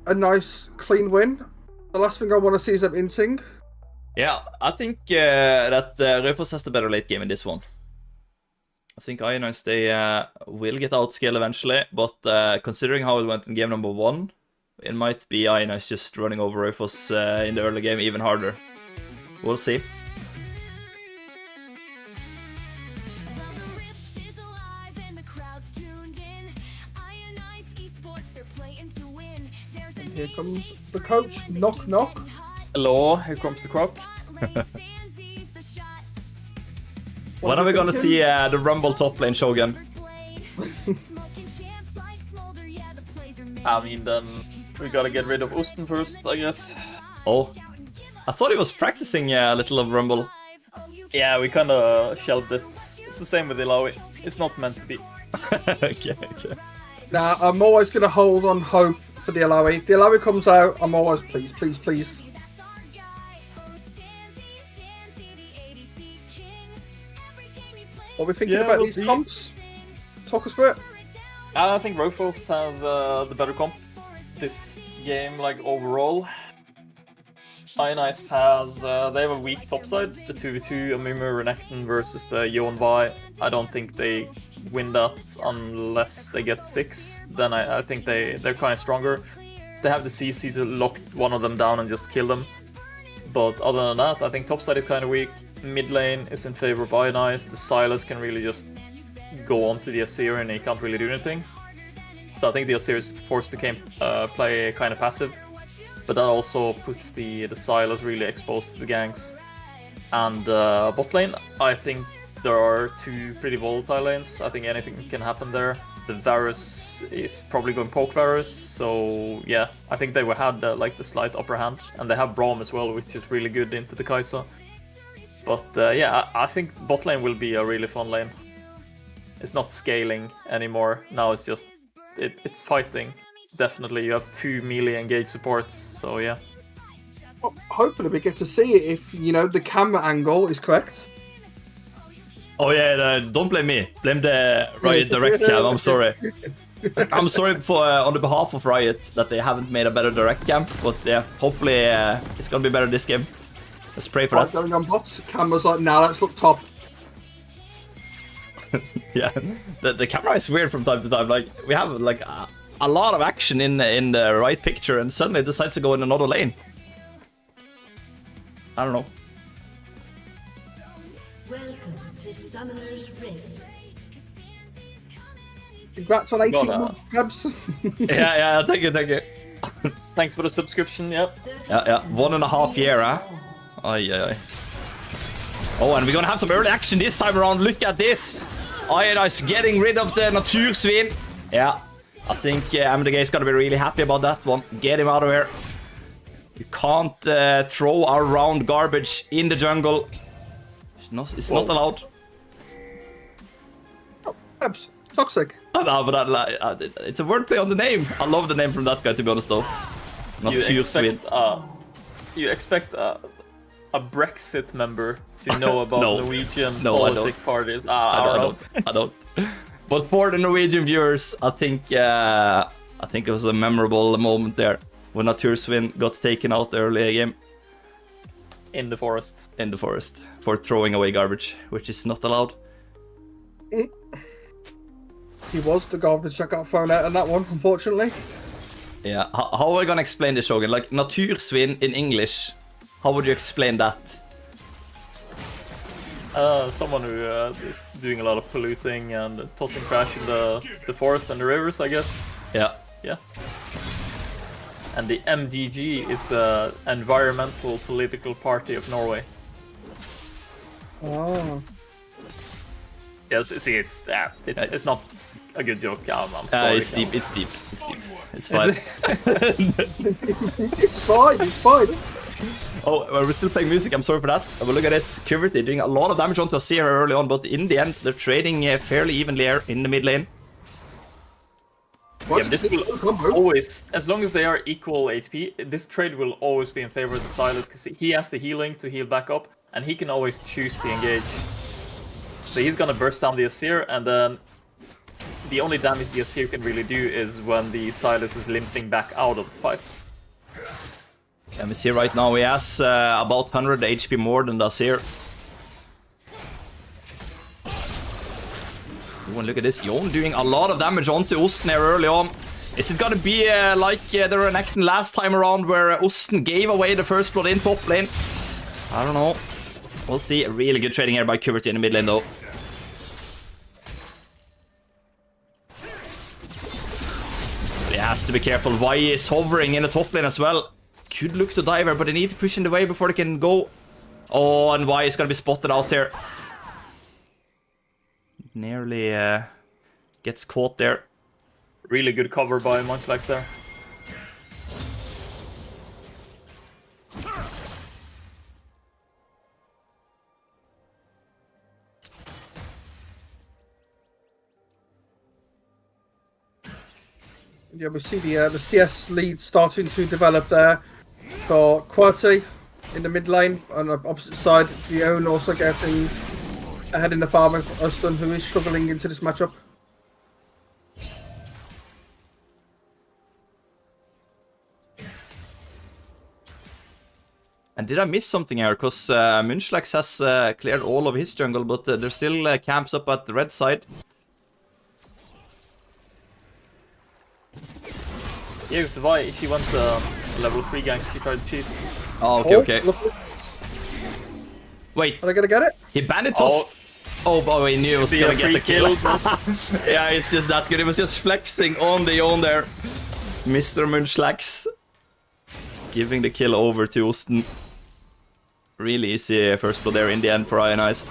E: a nice, clean win. The last thing I want to see is them inting.
D: Yeah, I think that Raufoss has the better late game in this one. I think Ionized, they will get outscaled eventually, but considering how it went in game number 1, it might be Ionized just running over Raufoss in the early game even harder. We'll see.
B: Well, the rift is alive and the crowd's tuned in. Ionized Esports, they're playing to win. There's a
E: Here comes the coach. Knock, knock.
F: Hello, here comes the croc.
D: When are we gonna see the Rumble top lane Shogun?
F: I mean, then we gotta get rid of Osten first, I guess.
D: Oh, I thought he was practicing a little of Rumble.
F: Yeah, we kinda shelved it. It's the same with Ilaoi. It's not meant to be.
D: Okay.
E: Now, I'm always going to hold on hope for the Ilaoi. If the Ilaoi comes out, I'm always please. What are we thinking about these comps? Talk us through it.
F: I think Raufoss has the better comp this game, like overall. Ionized has, they have a weak topside, the 2v2 Amumu Renekton versus the Yonvai. I don't think they win that unless they get 6. Then I think they're kind of stronger. They have the CC to lock one of them down and just kill them. But other than that, I think topside is kind of weak. Mid lane is in favor of Ionized. The Silas can really just go on to the Azir and he can't really do anything. So I think the Azir is forced to play kind of passive. But that also puts the Silas really exposed to the ganks. And bot lane, I think there are 2 pretty volatile lanes. I think anything can happen there. The Varus is probably going poke Varus, so yeah, I think they had like the slight upper hand. And they have Braum as well, which is really good into the Kai'Sa. But yeah, I think bot lane will be a really fun lane. It's not scaling anymore, now it's just, it's fighting. Definitely, you have 2 melee engaged supports, so yeah.
E: Well, hopefully we get to see it if, the camera angle is correct.
D: Oh yeah, don't blame me. Blame the Riot Direct cam, I'm sorry. I'm sorry for on the behalf of Riot that they haven't made a better Direct cam, but yeah, hopefully it's gonna be better this game. Let's pray for that.
E: Going on bots, camera's like, now let's look top.
D: Yeah, the camera is weird from time to time. Like, we have like a lot of action in the right picture and suddenly it decides to go in another lane. I don't know.
G: Welcome to Summoner's Rift.
E: Congrats on 18 months, Prebz.
D: Yeah, thank you.
F: Thanks for the subscription, yep.
D: Yeah, 1.5 years, huh? Aye. Oh, and we're gonna have some early action this time around. Look at this. Ionized getting rid of the Natursvin. Yeah, I think MDG is gonna be really happy about that one. Get him out of here. You can't throw around garbage in the jungle. It's not allowed.
E: Oh, Prebz, toxic.
D: No, but it's a wordplay on the name. I love the name from that guy, to be honest, though.
F: You expect a Brexit member to know about Norwegian politic parties? I
D: don't. But for the Norwegian viewers, I think it was a memorable moment there when Natursvin got taken out early game.
F: In the forest.
D: For throwing away garbage, which is not allowed.
E: He was the garbage that got thrown out on that one, unfortunately.
D: Yeah, how are we gonna explain this, Shogun? Like, Natursvin in English, how would you explain that?
F: Someone who is doing a lot of polluting and tossing trash in the forest and the rivers, I guess.
D: Yeah.
F: And the MDG is the Environmental Political Party of Norway.
E: Oh.
F: Yes, see, it's not a good joke. I'm sorry.
D: It's deep. It's fine.
E: It's fine.
D: Oh, well, we're still playing music. I'm sorry for that. But look at this. Cuvert doing a lot of damage onto Azir early on, but in the end, they're trading fairly evenly here in the mid lane.
F: Yeah, this will always, as long as they are equal HP, this trade will always be in favor of the Silas, because he has the healing to heal back up, and he can always choose to engage. So he's gonna burst down the Azir, and then the only damage the Azir can really do is when the Sylas is limping back out of the fight.
D: And we see right now he has about 100 HP more than the Azir. Oh, and look at this, Jon doing a lot of damage onto Osten here early on. Is it gonna be like the reenacting last time around where Osten gave away the first blood in top lane? I don't know. We'll see. Really good trading here by Kuverty in the mid lane though. But he has to be careful. Why is hovering in the top lane as well? Could look to diver, but they need to push in the way before they can go. Oh, and Y is gonna be spotted out there. Nearly gets caught there.
F: Really good cover by Munchlax there.
E: Yeah, we see the CS lead starting to develop there for Quati in the mid lane. On the opposite side, Dion also getting ahead in the farm of Uston, who is struggling into this matchup.
D: And did I miss something here? Because Munchlax has cleared all of his jungle, but there's still camps up at the red side.
F: Yeah, with the Vi, she went level 3 gank, she tried to cheese.
D: Oh, okay, okay.
E: Lovely.
D: Wait,
E: Are they gonna get it?
D: he bandit tossed. Oh, he knew he was
F: Be
D: gonna
F: a
D: get the
F: free
D: kill.
F: kill.
D: Yeah, it's just that good. He was just flexing on the Jon there. Mr. Munchlax giving the kill over to Osten. Really easy first blood there in the end for Ionized.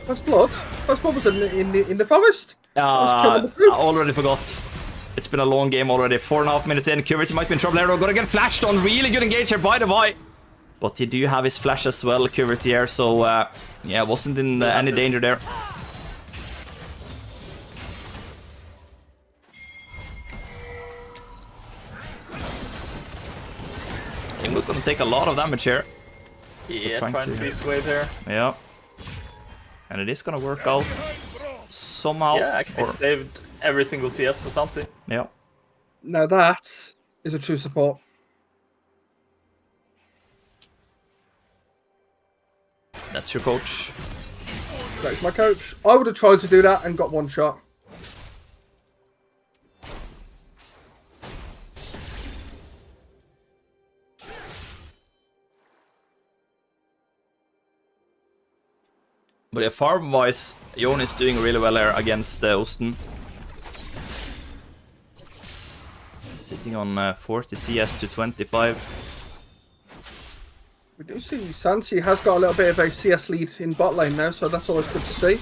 E: First blood? First blood was in the forest?
D: I already forgot. It's been a long game already. 4.5 minutes in. Kuverty might be in trouble here. We're gonna get flashed on. Really good engage here by the Vi. But he do have his flash as well, Kuverty here. So, yeah, wasn't in any danger there. Ingle's gonna take a lot of damage here.
F: Yeah,
D: trying
F: trying
D: to-
F: to freeze wave here.
D: Yeah. And it is gonna work out somehow.
F: Yeah, actually saved every single CS for Sansi.
D: Yeah.
E: Now that is a true support.
D: That's your coach.
E: That's my coach. I would have tried to do that and got one shot.
D: But yeah, farm-wise, Jon is doing really well here against Osten. Sitting on 40 CS to 25.
E: We do see Sansi has got a little bit of a CS lead in bot lane now, so that's always good to see.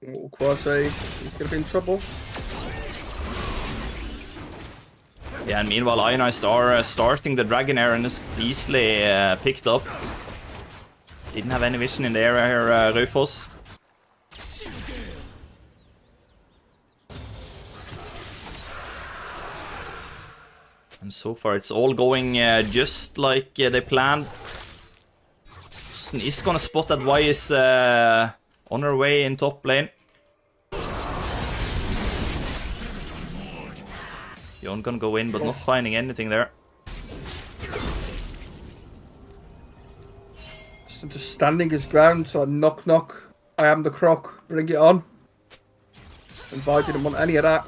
E: Oh, Quasi, he's going to be in trouble.
D: Yeah, and meanwhile, Ionized are starting the Dragon Air and is easily picked up. Didn't have any vision in the area here, Raufoss. And so far, it's all going just like they planned. Osten is gonna spot that Y is on her way in top lane. Jon gonna go in, but not finding anything there.
E: So just standing his ground, so knock knock. I am the croc, bring it on. And Vi didn't want any of that.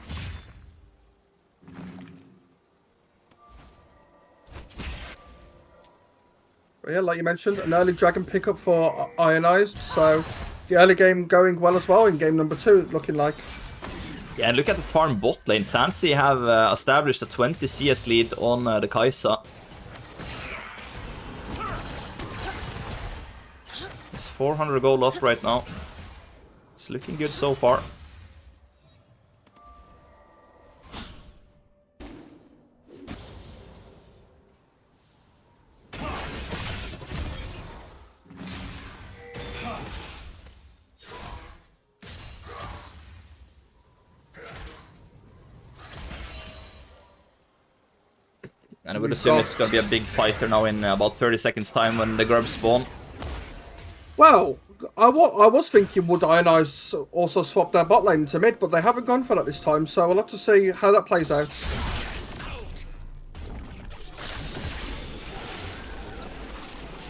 E: But yeah, like you mentioned, an early dragon pickup for Ionized, so the early game going well as well in game number 2, looking like.
D: Yeah, and look at the farm bot lane. Sansi have established a 20 CS lead on the Kai'Sa. It's 400 gold up right now. It's looking good so far. And I would assume it's gonna be a big fighter now in about 30 seconds time when the grubs spawn.
E: Well, I was thinking would Ionized also swap their bot lane to mid, but they haven't gone for that this time, so we'll have to see how that plays out.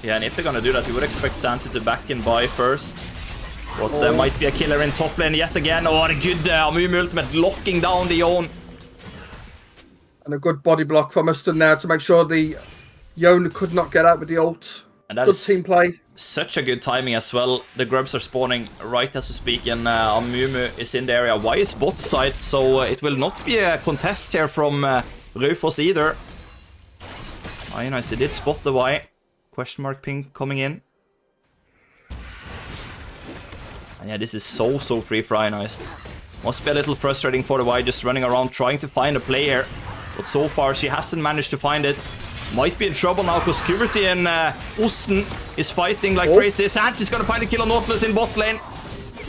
D: Yeah, and if they're gonna do that, you would expect Sansi to back and buy first. But there might be a killer in top lane yet again. Oh, a good Amumu ultimate locking down the Yone.
E: And a good body block from Aston there to make sure the Yone could not get out with the ult.
D: And that
E: good
D: is
E: team play.
D: Such a good timing as well. The grubs are spawning right as we speak, and Amumu is in the area. Y is bot side, so it will not be a contest here from Raufoss either. Ionized, they did spot the Y. Question mark ping coming in. And yeah, this is so free for Ionized. Must be a little frustrating for the Y, just running around trying to find a player. But so far, she hasn't managed to find it. Might be in trouble now, because Kuberty and Osten is fighting like crazy. Sansi's gonna find a kill on Nautilus in bot lane.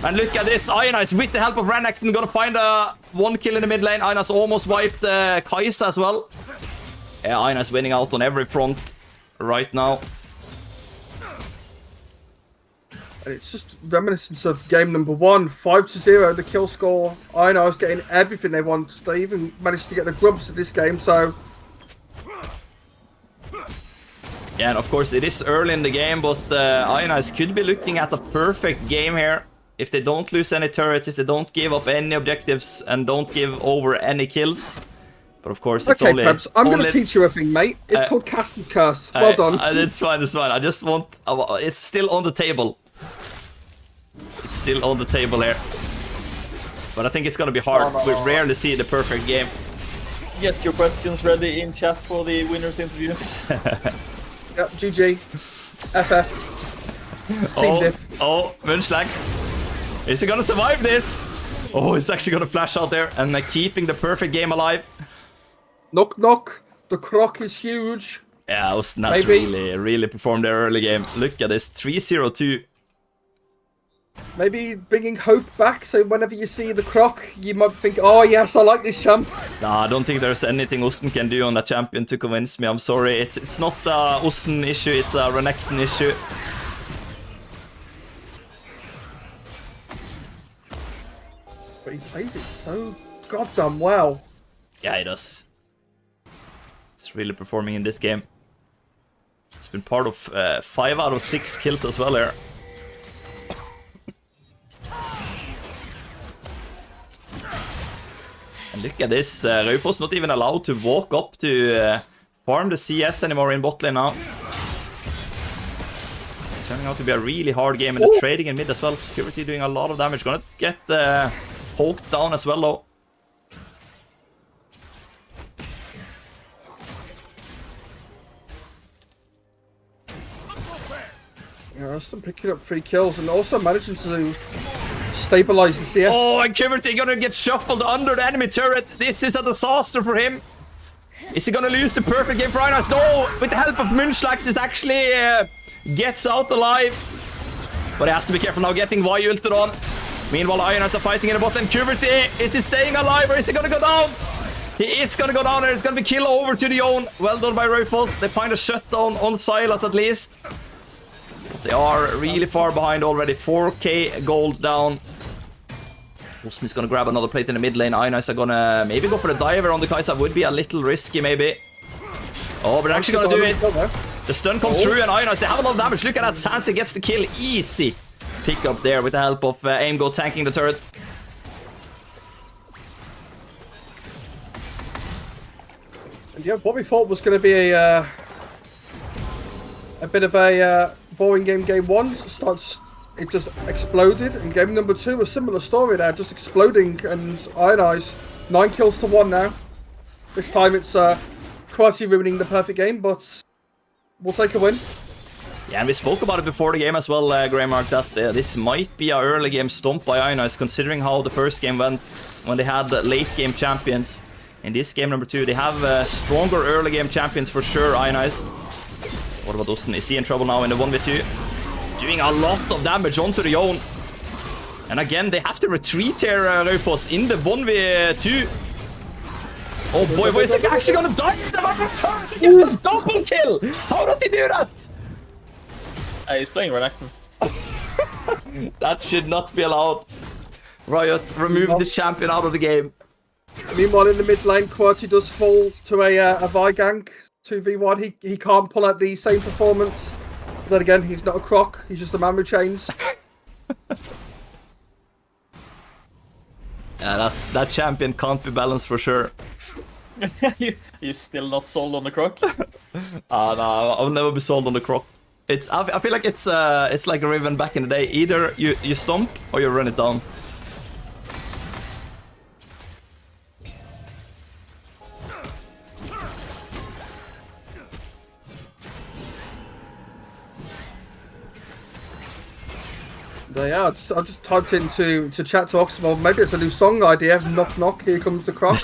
D: And look at this, Ionized, with the help of Renekton, gonna find one kill in the mid lane. Ionized almost wiped Kai'Sa as well. Yeah, Ionized winning out on every front right now.
E: And it's just reminiscence of game number 1, 5-0, the kill score. Ionized getting everything they want. They even managed to get the grubs in this game, so...
D: Yeah, and of course it is early in the game, but Ionized could be looking at a perfect game here. If they don't lose any turrets, if they don't give up any objectives, and don't give over any kills. But of course it's only...
E: Okay, Prebz, I'm going to teach you a thing, mate. It's called Casting Curse. Well done.
D: It's fine, it's fine. I just want... it's still on the table. It's still on the table here. But I think it's gonna be hard. We rarely see the perfect game.
F: Get your questions ready in chat for the winners interview.
E: Yep, GG. FF. Team diff.
D: Oh, Munchlax. Is he gonna survive this? Oh, he's actually gonna flash out there and keeping the perfect game alive.
E: Knock, knock. The croc is huge.
D: Yeah, that's really performed their early game. Look at this, 3-0-2.
E: Maybe bringing hope back, so whenever you see the croc, you might think, oh yes, I like this champ.
D: Nah, I don't think there's anything Osten can do on that champion to convince me. I'm sorry, it's not a Osten issue, it's a Renekton issue.
E: But he plays it so goddamn well.
D: Yeah, he does. He's really performing in this game. He's been part of 5 out of 6 kills as well here. And look at this, Raufoss not even allowed to walk up to farm the CS anymore in bot lane now. It's turning out to be a really hard game, and the trading in mid as well. Purity doing a lot of damage, gonna get poked down as well though.
E: Yeah, Aston picking up 3 kills and also managing to stabilize the CS.
D: Oh, and Kuberty gonna get shuffled under the enemy turret. This is a disaster for him. Is he gonna lose the perfect game for Ionized? No, with the help of Munchlax, it actually gets out alive. But he has to be careful now, getting Y ulted on. Meanwhile, Ionized are fighting in the bot lane. Kuberty, is he staying alive or is he gonna go down? He is gonna go down and it's gonna be kill over to the Yone. Well done by Raufoss. They find a shutdown on Silas at least. They are really far behind already. 4k gold down. Osten is gonna grab another plate in the mid lane. Ionized are gonna maybe go for the diver on the Kai'Sa. Would be a little risky maybe. Oh, but they're actually gonna do it. The stun comes through and Ionized, they have a lot of damage. Look at that, Sansi gets the kill. Easy pick up there with the help of Aimgo tanking the turret.
E: And yeah, what we thought was going to be a bit of a boring game 1 starts, it just exploded. In game number 2, a similar story there, just exploding, and Ionized 9 kills to 1 now. This time it's quasi ruining the perfect game, but we'll take a win.
D: Yeah, and we spoke about it before the game as well, Greymark, that this might be an early game stomp by Ionized, considering how the first game went when they had late game champions. In this game number 2, they have stronger early game champions for sure, Ionized. What about Osten? Is he in trouble now in the 1v2? Doing a lot of damage onto the Yone. And again, they have to retreat here, Raufoss, in the 1v2. Oh boy, is he actually gonna die? Return to get the double kill! How did he do that?
F: He's playing Renekton.
D: That should not be allowed. Riot, remove the champion out of the game.
E: Meanwhile, in the mid lane, Quirty does fall to a Vi gank 2v1. He can't pull out the same performance. But then again, he's not a croc. He's just a man with chains.
D: Yeah, that champion can't be balanced for sure.
F: You still not sold on the croc?
D: No, I'll never be sold on the croc. I feel like it's like a Riven back in the day. Either you stomp or you run it down.
E: But yeah, I just typed into chat to Oxmo. Maybe it's a new song idea. Knock knock, here comes the croc.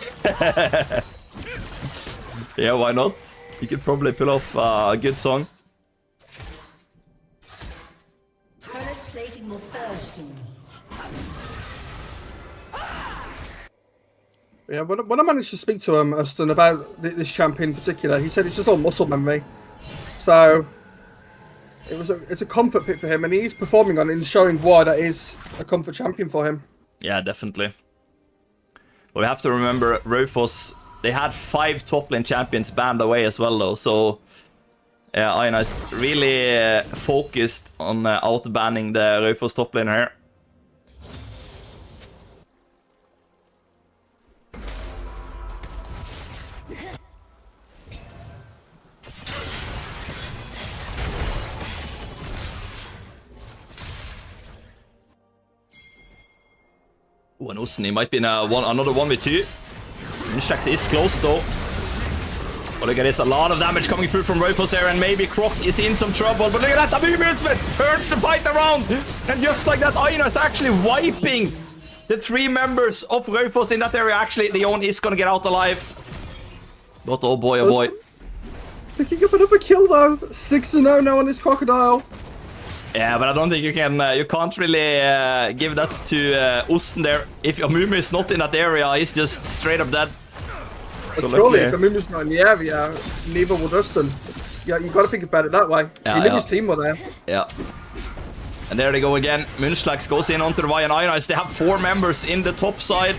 D: Yeah, why not? You could probably pull off a good song.
G: Turret plating will fall soon.
E: Yeah, when I managed to speak to Aston about this champion in particular, he said it's just all muscle memory. So it's a comfort pick for him, and he's performing on it and showing why that is a comfort champion for him.
D: Yeah, definitely. But we have to remember, Raufoss, they had 5 top lane champions banned away as well, though. So, Ionized really focused on out-banning the Raufoss top lane here. Oh, and Osten, he might be in another 1v2. Minstrax is close though. But look at this, a lot of damage coming through from Raufoss there, and maybe Croc is in some trouble. But look at that, Amumu ultimate turns the fight around. And just like that, Aina is actually wiping the 3 members of Raufoss in that area. Actually, Leon is gonna get out alive. But oh boy, oh boy.
E: Picking up another kill though. 6-0 now on this crocodile.
D: Yeah, but I don't think you can't really give that to Osten there. If Amumu is not in that area, he's just straight up dead. So
E: surely, if Amumu's not in the area, neither would Aston. Yeah, you got to think about it that way.
D: Yeah,
E: His team were there.
D: Yeah. And there they go again. Minstrax goes in onto the Y and Ionized. They have 4 members in the top side.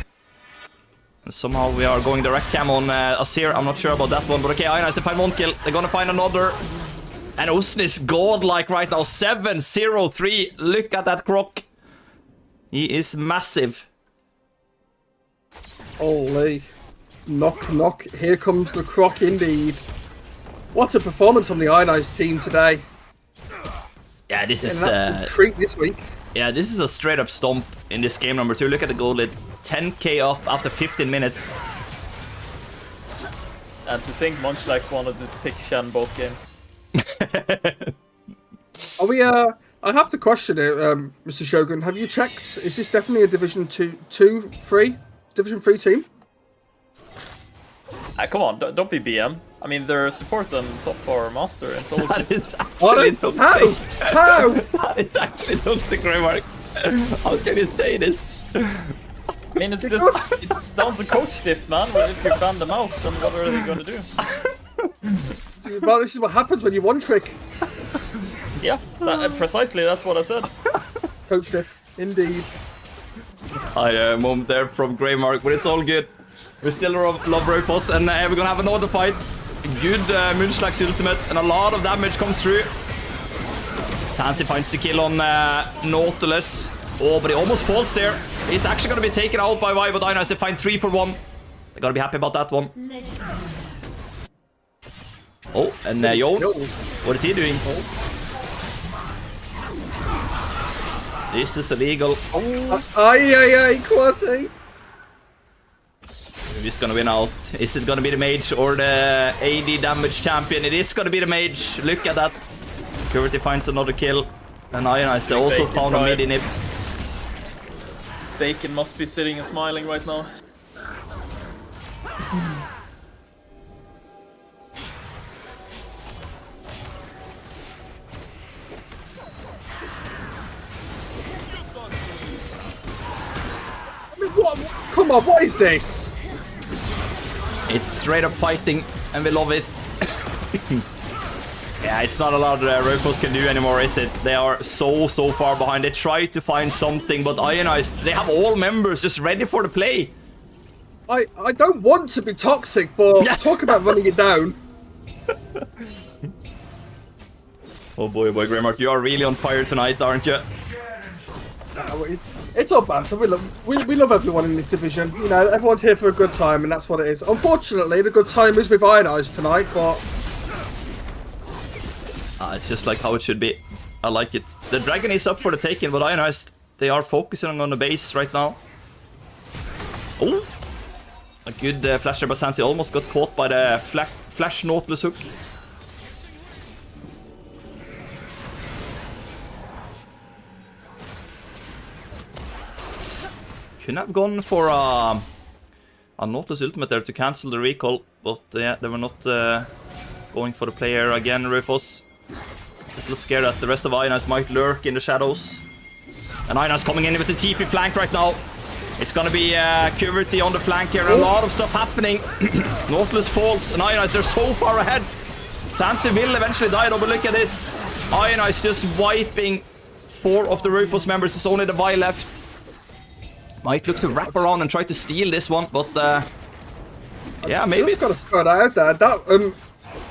D: And somehow we are going direct cam on Azir. I'm not sure about that one, but okay, Ionized, they find 1 kill. They're gonna find another. And Osten is godlike right now. 7-0-3. Look at that croc. He is massive.
E: Holy. Knock, knock. Here comes the croc indeed. What a performance from the Ionized team today.
D: Yeah, this is...
E: treat this week.
D: Yeah, this is a straight up stomp in this game number 2. Look at the goal lead. 10k up after 15 minutes.
F: And to think Munchlax wanted to pick Shen both games.
E: Are we, I have to question it, Mr. Shogun. Have you checked? Is this definitely a Division 3 team?
F: Come on, don't be BM. I mean, they're support and top 4 master and solo.
D: That is actually toxic.
E: How?
D: That is actually toxic, Raymark. How can you say this?
F: I mean, it's down to coach diff, man. If you ban them out, then what are they going to do?
E: Well, this is what happens when you one trick.
F: Yeah, precisely, that's what I said.
E: Coach diff, indeed.
D: I moment there from Greymark, but it's all good. We still love Raufoss, and we're gonna have another fight. Good Munchlax ultimate, and a lot of damage comes through. Sansi finds the kill on Nautilus. Oh, but he almost falls there. He's actually gonna be taken out by Vi, but Ionized, they find 3 for 1. They gotta be happy about that one. Oh, and Yon, what is he doing? This is illegal.
E: Aye, Quasi.
D: Who's gonna win out? Is it gonna be the mage or the AD damage champion? It is gonna be the mage. Look at that. Curity finds another kill. And Ionized, they also found a mid in it.
F: Bacon must be sitting and smiling right now.
E: Come on, what is this?
D: It's straight up fighting, and we love it. Yeah, it's not a lot Raufoss can do anymore, is it? They are so far behind. They try to find something, but Ionized, they have all members just ready for the play.
E: I don't want to be toxic, but talk about running it down.
D: Oh boy, Greymark, you are really on fire tonight, aren't you?
E: It's all banter. We love everyone in this division. You know, everyone's here for a good time, and that's what it is. Unfortunately, the good time is with Ionized tonight, but
D: it's just like how it should be. I like it. The dragon is up for the taking, but Ionized, they are focusing on the base right now. Oh, a good flash there by Sansi. Almost got caught by the flash Nautilus hook. Could have gone for a Nautilus ultimate there to cancel the recall, but yeah, they were not going for the player again, Raufoss. A little scared that the rest of Ionized might lurk in the shadows. And Ionized coming in with the TP flank right now. It's gonna be Cuvity on the flank here, a lot of stuff happening. Nautilus falls, and Ionized, they're so far ahead. Sansi will eventually die though, but look at this. Ionized just wiping 4 of the Raufoss members. There's only the Vi left. Might look to wrap around and try to steal this one, but yeah, maybe it's...
E: Just gotta throw that out there. That,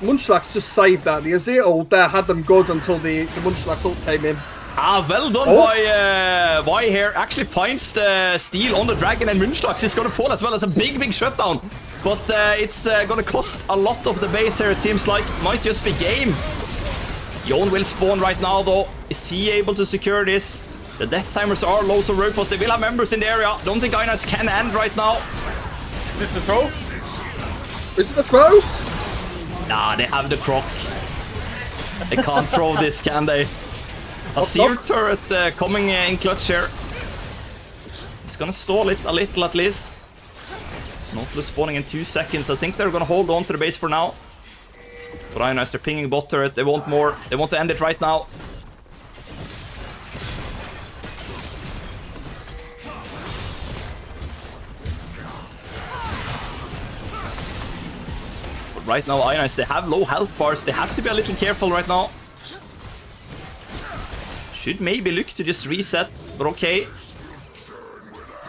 E: Munchlax just saved that. The Azir ult there had them good until the Munchlax ult came in.
D: Ah, well done by Vi here. Actually finds the steal on the dragon, and Munchlax is gonna fall as well. It's a big shutdown. But it's gonna cost a lot of the base here, it seems like. Might just be game. Yon will spawn right now, though. Is he able to secure this? The death timers are low, so Raufoss, they will have members in the area. Don't think Ionized can end right now.
F: Is this the throw?
E: Is it the throw?
D: Nah, they have the croc. They can't throw this, can they? A Seer turret coming in clutch here. He's gonna stall it a little at least. Nautilus spawning in 2 seconds. I think they're gonna hold on to the base for now. But Ionized, they're pinging bot turret. They want more. They want to end it right now. Right now, Ionized, they have low health bars. They have to be a little careful right now. Should maybe look to just reset, but okay.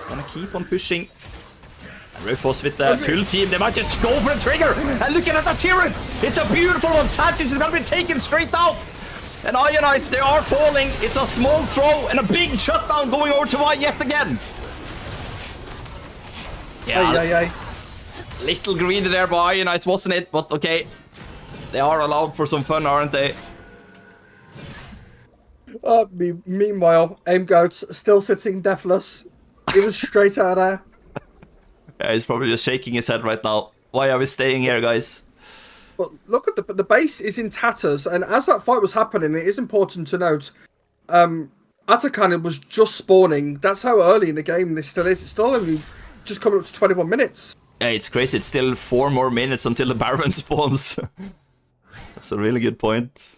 D: Gonna keep on pushing. And Raufoss with the full team. They might just go for the trigger. And look at that turret. It's a beautiful one. Sansis is gonna be taken straight out. And Ionized, they are falling. It's a small throw and a big shutdown going over to Vi yet again. Yeah. Little greedy there by Ionized, wasn't it? But okay. They are allowed for some fun, aren't they?
E: Meanwhile, Aimgoat's still sitting deathless. He was straight out of there.
D: Yeah, he's probably just shaking his head right now. Why are we staying here, guys?
E: But look at the base is in tatters, and as that fight was happening, it is important to note, Atakan was just spawning. That's how early in the game this still is. It's still only just coming up to 21 minutes.
D: Yeah, it's crazy. It's still 4 more minutes until the Baron spawns. That's a really good point.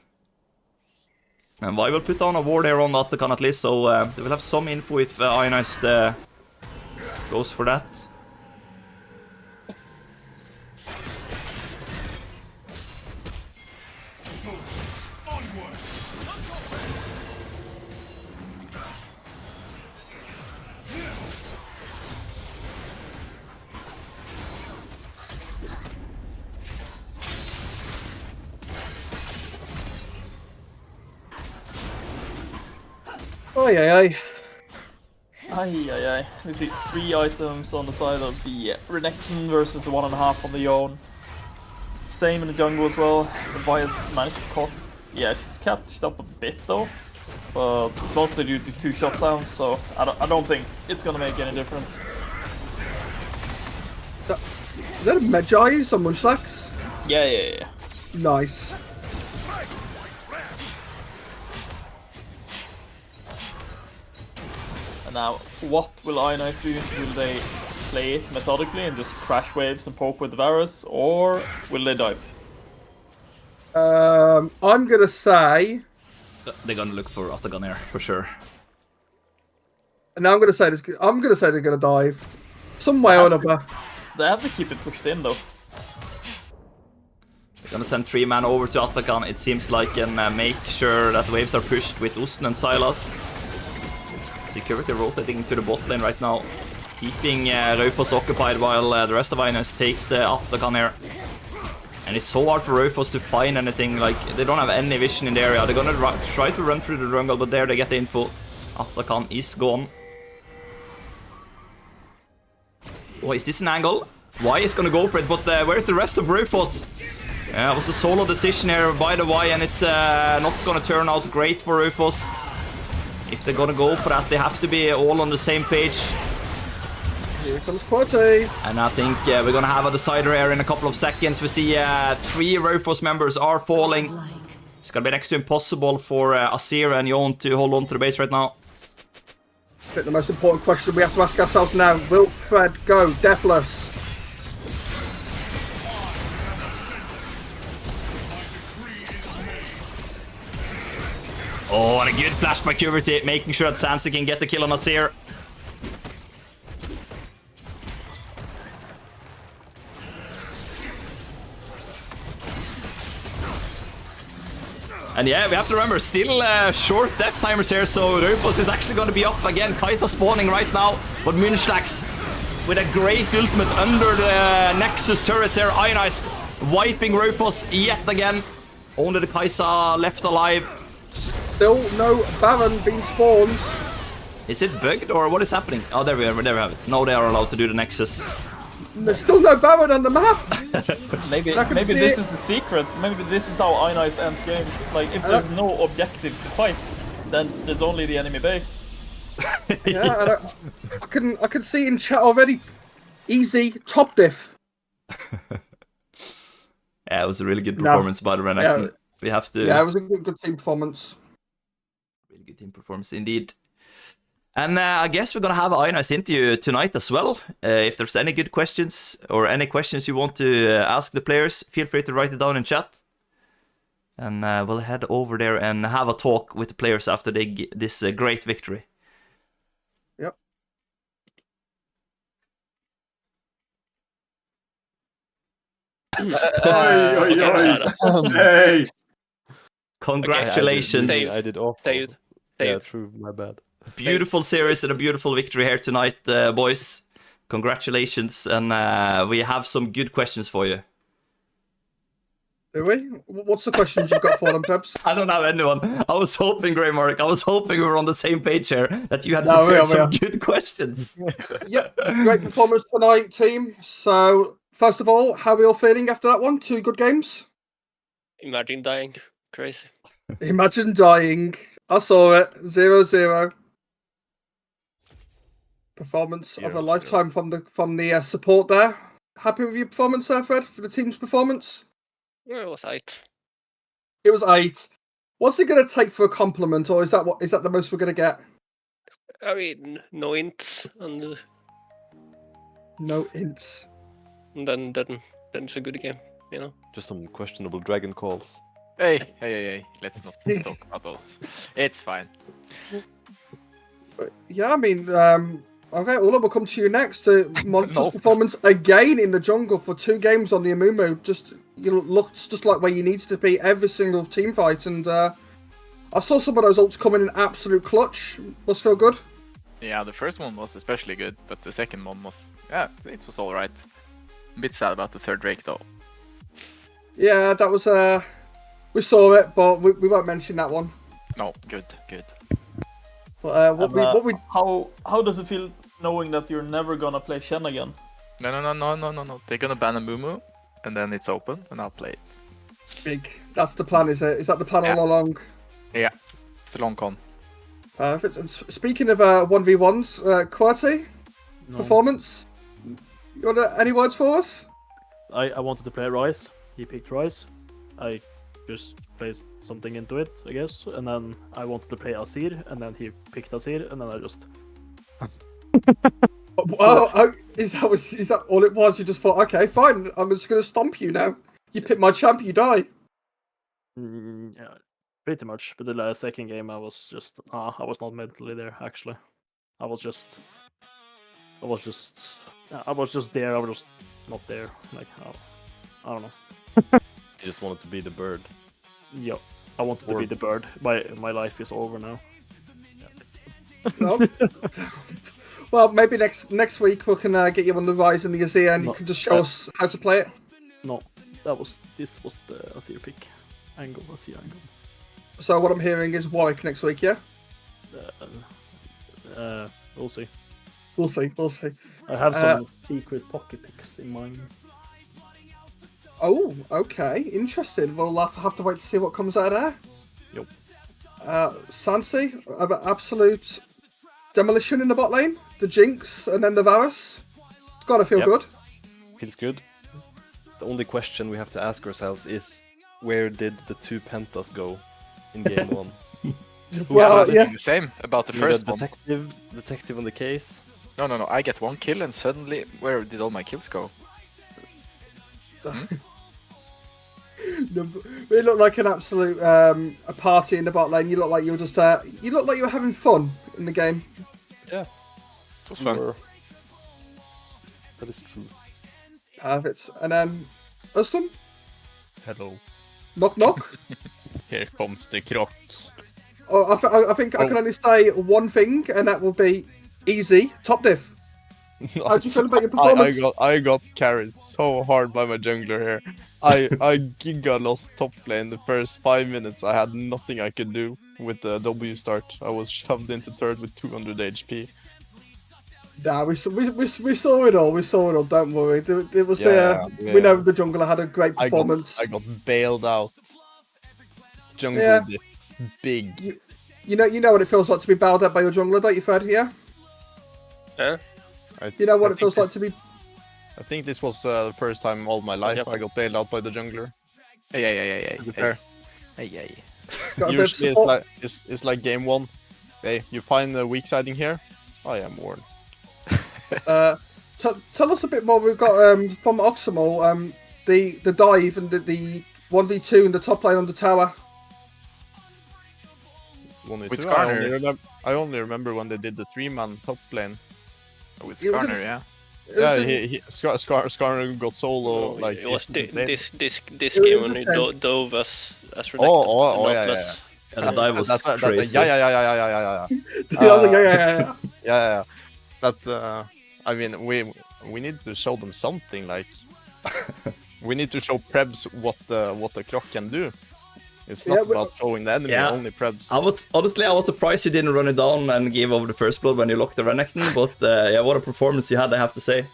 D: And I will put down a ward here on Atakan at least, so they will have some info if Ionized goes for that.
E: Aye.
F: We see 3 items on the side of the Renekton versus the 1.5 on the Yon. Same in the jungle as well. The Vi has managed to cut. Yeah, she's catched up a bit though, but it's mostly due to 2 shutdowns, so I don't think it's gonna make any difference.
E: Is that a Magi on Munchlax?
F: Yeah.
E: Nice.
F: Now, what will Ionized do? Will they play it methodically and just crash waves and poke with the Varus, or will they dive?
E: I'm gonna say...
D: They're gonna look for Atakan here, for sure.
E: And I'm gonna say they're gonna dive. Some way or another.
F: They have to keep it pushed in though.
D: Gonna send 3 man over to Atakan, it seems like, and make sure that waves are pushed with Usten and Silas. Security rotating to the bot lane right now, keeping Raufoss occupied while the rest of Ionized take the Atakan here. And it's so hard for Raufoss to find anything, like, they don't have any vision in the area. They're gonna try to run through the jungle, but there they get the info. Atakan is gone. Oh, is this an angle? Y is gonna go for it, but where's the rest of Raufoss? It was a solo decision here by the Y, and it's not gonna turn out great for Raufoss. If they're gonna go for that, they have to be all on the same page.
E: Here comes Quarte.
D: And I think we're gonna have a decider here in a couple of seconds. We see 3 Raufoss members are falling. It's gonna be next to impossible for Azir and Yon to hold on to the base right now.
E: I think the most important question we have to ask ourselves now, will Fred go deathless?
D: Oh, and a good flash by Qvert, making sure that Sansa can get the kill on Azir. And yeah, we have to remember, still short death timers here, so Raufoss is actually going to be up again. Kai'Sa spawning right now, but Munchlax with a great ultimate under the Nexus turrets here. Ionized wiping Raufoss yet again. Only the Kai'Sa left alive.
E: Still no Baron being spawned.
D: Is it bugged or what is happening? Oh, there we have it. Now they are allowed to do the Nexus.
E: There's still no Baron on the map.
F: Maybe this is the secret. Maybe this is how Ionized ends games. Like, if there's no objective to fight, then there's only the enemy base.
E: Yeah, I can see in chat already. Easy top diff.
D: Yeah, it was a really good performance by the Renekton. We have to.
E: Yeah, it was a good team performance.
D: Really good team performance indeed. And I guess we're gonna have an Ionized interview tonight as well. If there's any good questions or any questions you want to ask the players, feel free to write it down in chat. And we'll head over there and have a talk with the players after they get this great victory.
E: Yep.
H: Hey!
D: Congratulations.
H: Okay, I did awful. Yeah, true, my bad.
D: Beautiful series and a beautiful victory here tonight, boys. Congratulations, and we have some good questions for you.
E: Do we? What's the questions you've got for them, Pebs?
D: I don't have anyone. I was hoping, Greymark, I was hoping we were on the same page here, that you had prepared some good questions.
E: Yep, great performance tonight, team. So, first of all, how are we all feeling after that one? 2 good games?
I: Imagine dying. Crazy.
E: Imagine dying. I saw it. 0-0. Performance of a lifetime from the support there. Happy with your performance there, Fred, for the team's performance?
I: Yeah, it was 8.
E: It was 8. What's it going to take for a compliment, or is that the most we're going to get?
I: I mean, no ints, and
E: No ints.
I: and then it's a good game, you know.
H: Just some questionable dragon calls.
J: Hey, let's not talk about those. It's fine.
E: Yeah, I mean, okay, Ola, we'll come to you next. Monster's performance again in the jungle for 2 games on the Amumu. Just, looks just like where you needed to be every single team fight. And I saw some of those ults coming in absolute clutch. Must feel good.
J: Yeah, the first one was especially good, but the second one was, it was alright. A bit sad about the third Drake though.
E: Yeah, that was, we saw it, but we won't mention that one.
J: No, good.
E: But
F: How does it feel knowing that you're never gonna play Shen again?
J: No. They're gonna ban a Mumu, and then it's open, and I'll play it.
E: Big. That's the plan, is it? Is that the plan all along?
J: Yeah, it's a long con.
E: Perfect. And speaking of 1v1s, Quarte, performance? You want any words for us?
K: I wanted to play Ryze. He picked Ryze. I just placed something into it, I guess. And then I wanted to play Azir, and then he picked Azir, and then I just...
E: Is that all it was? You just thought, okay, fine, I'm just going to stomp you now. You pick my champ, you die.
K: Yeah, pretty much. But the second game, I was just... I was not mentally there, actually. I was just there. I was just not there. Like, I don't know.
H: You just wanted to be the bird.
K: Yeah, I wanted to be the bird. My life is over now.
E: No. Well, maybe next week we can get you on the Rise and the Azir, and you can just show us how to play it.
K: No, this was the Azir pick. Azir angle.
E: So what I'm hearing is Warwick next week, yeah?
K: We'll see.
E: We'll see.
K: I have some secret pocket picks in mind.
E: Oh, okay. Interesting. We'll have to wait to see what comes out of there.
K: Yep.
E: Sansi, absolute demolition in the bot lane. The Jinx and then the Varus. It's gotta feel good.
H: Feels good. The only question we have to ask ourselves is, where did the 2 Pentas go in game 1?
J: Well, yeah. The same about the first one.
H: Detective on the case.
J: No. I get 1 kill and suddenly, where did all my kills go?
E: It looked like an absolute a party in the bot lane. You look like you were just you look like you were having fun in the game.
H: Yeah,
J: it was fun.
H: That is true.
E: Perfect. And then Uston?
L: Hello.
E: Knock knock.
L: Here comes the croc.
E: Oh, I think I can only say one thing, and that will be easy. Top diff. How do you feel about your performance?
L: I got carried so hard by my jungler here. I giga lost top lane the first 5 minutes. I had nothing I could do with the W start. I was shoved into third with 200 HP.
E: Nah, we saw it all. We saw it all. Don't worry. It was there. Yeah. We know the jungler had a great performance.
L: I got bailed out. Jungle diff. Big.
E: You know what it feels like to be bailed out by your jungler, don't you, Fred? Yeah.
I: Yeah.
E: You know what it feels like to be.
L: I think this was the first time all my life I got bailed out by the jungler.
J: Yeah.
L: Usually it's like game 1. Hey, you find the weak siding here? I am worn.
E: Tell us a bit more. We've got from Oximal the dive and the 1v2 in the top lane on the tower.
J: With Skarner.
L: I only remember when they did the 3-man top lane.
J: With Skarner, yeah.
L: Yeah, Skarner got solo. Like
I: it was this game when he dove as reluctant.
D: And the dive was crazy.
L: Yeah. That I mean, we need to show them something. Like we need to show Prebz what the clock can do. It's not about showing the enemy, only Prebz.
D: I was surprised you didn't run it down and give over the first blood when you locked the Renekton, but what a performance you had, I have to say.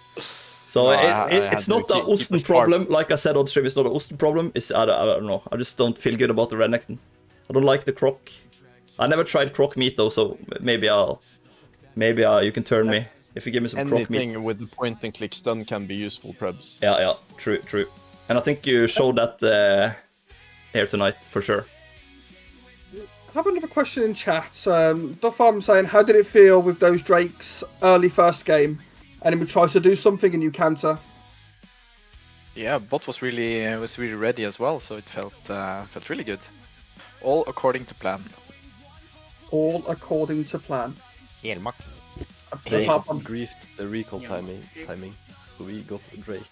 D: So it's not the Osten problem, like I said on stream, it's not an Osten problem, I don't know, I just don't feel good about the Renekton. I don't like the croc. I never tried croc meat though, so maybe you can turn me if you give me some croc meat.
L: Anything with the point and click stun can be useful, Prebz.
D: Yeah, true. And I think you showed that here tonight, for sure.
E: I have another question in chat. Farm saying, how did it feel with those Drakes early first game? And he tries to do something and you counter.
J: Yeah, bot was really ready as well, so it felt really good. All according to plan.
E: All according to plan.
H: Elmak. They griefed the recall timing, so we got Drake.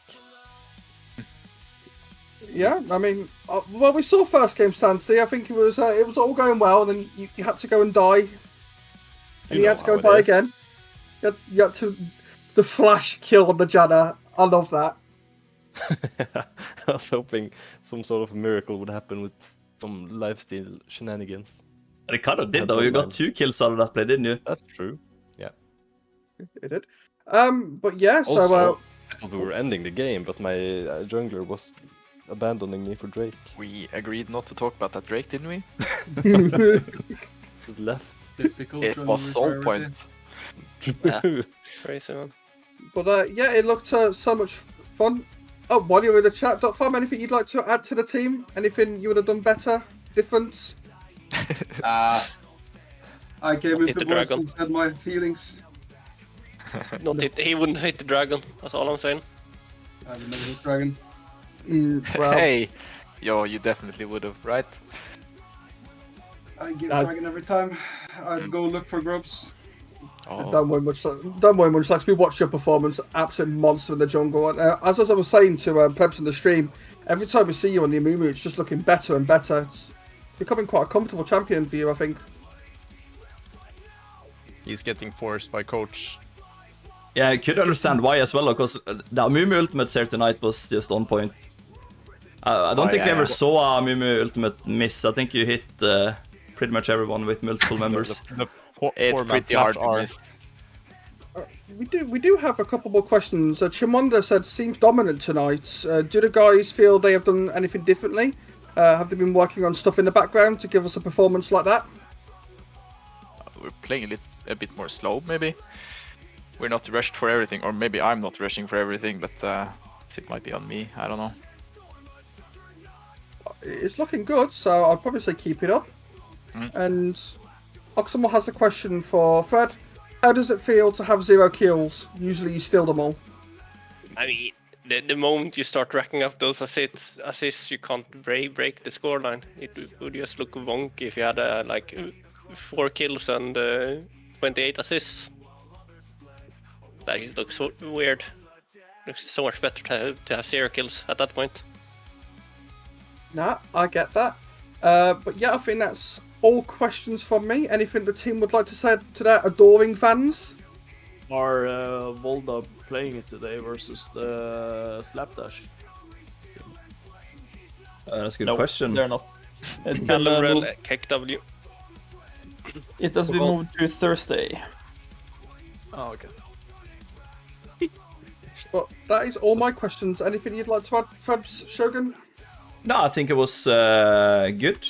E: Yeah, I mean, well, we saw first game Sansi. I think it was all going well, and then you had to go and die, and you had to go die again. You had to the flash kill on the Janna. I love that.
H: I was hoping some sort of miracle would happen with some lifesteal shenanigans.
D: And it kind of did though. You got 2 kills out of that play, didn't you?
H: That's true. Yeah.
E: It did. But yeah.
H: Also,
E: so
H: I thought we were ending the game, but my jungler was abandoning me for Drake.
J: We agreed not to talk about that Drake, didn't we?
H: Just left.
J: Typical it was Soul Point.
I: Yeah. Crazy one.
E: But yeah, it looked so much fun. Oh, while you're in the chat, .farm, anything you'd like to add to the team? Anything you would have done better, different?
M: I came into the voice and said my feelings.
I: He wouldn't hit the dragon, that's all I'm saying.
M: I would never hit dragon.
E: Well,
J: hey, you definitely would have, right?
M: I get dragon every time. I'd go look for grubs.
E: Oh. Don't worry much. Like we watched your performance, absolute monster in the jungle. And as I was saying to Prebz in the stream, every time we see you on the Amumu, it's just looking better and better. It's becoming quite a comfortable champion for you, I think.
L: He's getting forced by coach.
D: Yeah, I could understand why as well, because the Amumu ultimate here tonight was just on point. I don't think we ever saw a Amumu ultimate miss. I think you hit pretty much everyone with multiple members.
J: It's pretty hard to miss.
E: We do have a couple more questions. Chimonda said, seems dominant tonight. Do the guys feel they have done anything differently? Have they been working on stuff in the background to give us a performance like that?
J: We're playing a bit more slow, maybe. We're not rushed for everything, or maybe I'm not rushing for everything, but it might be on me. I don't know.
E: It's looking good, so I'd probably say keep it up. And Oxamo has a question for Fred. How does it feel to have 0 kills? Usually you steal them all.
I: I mean, the moment you start racking up those assists, you can't break the scoreline. It would just look wonky if you had like 4 kills and 28 assists. Like, it looks so weird. It looks so much better to have 0 kills at that point.
E: Nah, I get that. But yeah, I think that's all questions from me. Anything the team would like to say to their adoring fans?
K: Are Volda playing it today versus the Slapdash?
D: That's a good question.
N: They're not. It's been
I: KW.
N: It has been moved to Thursday.
K: Oh, okay.
E: Well, that is all my questions. Anything you'd like to add, Frebs, Shogun?
D: No, I think it was good.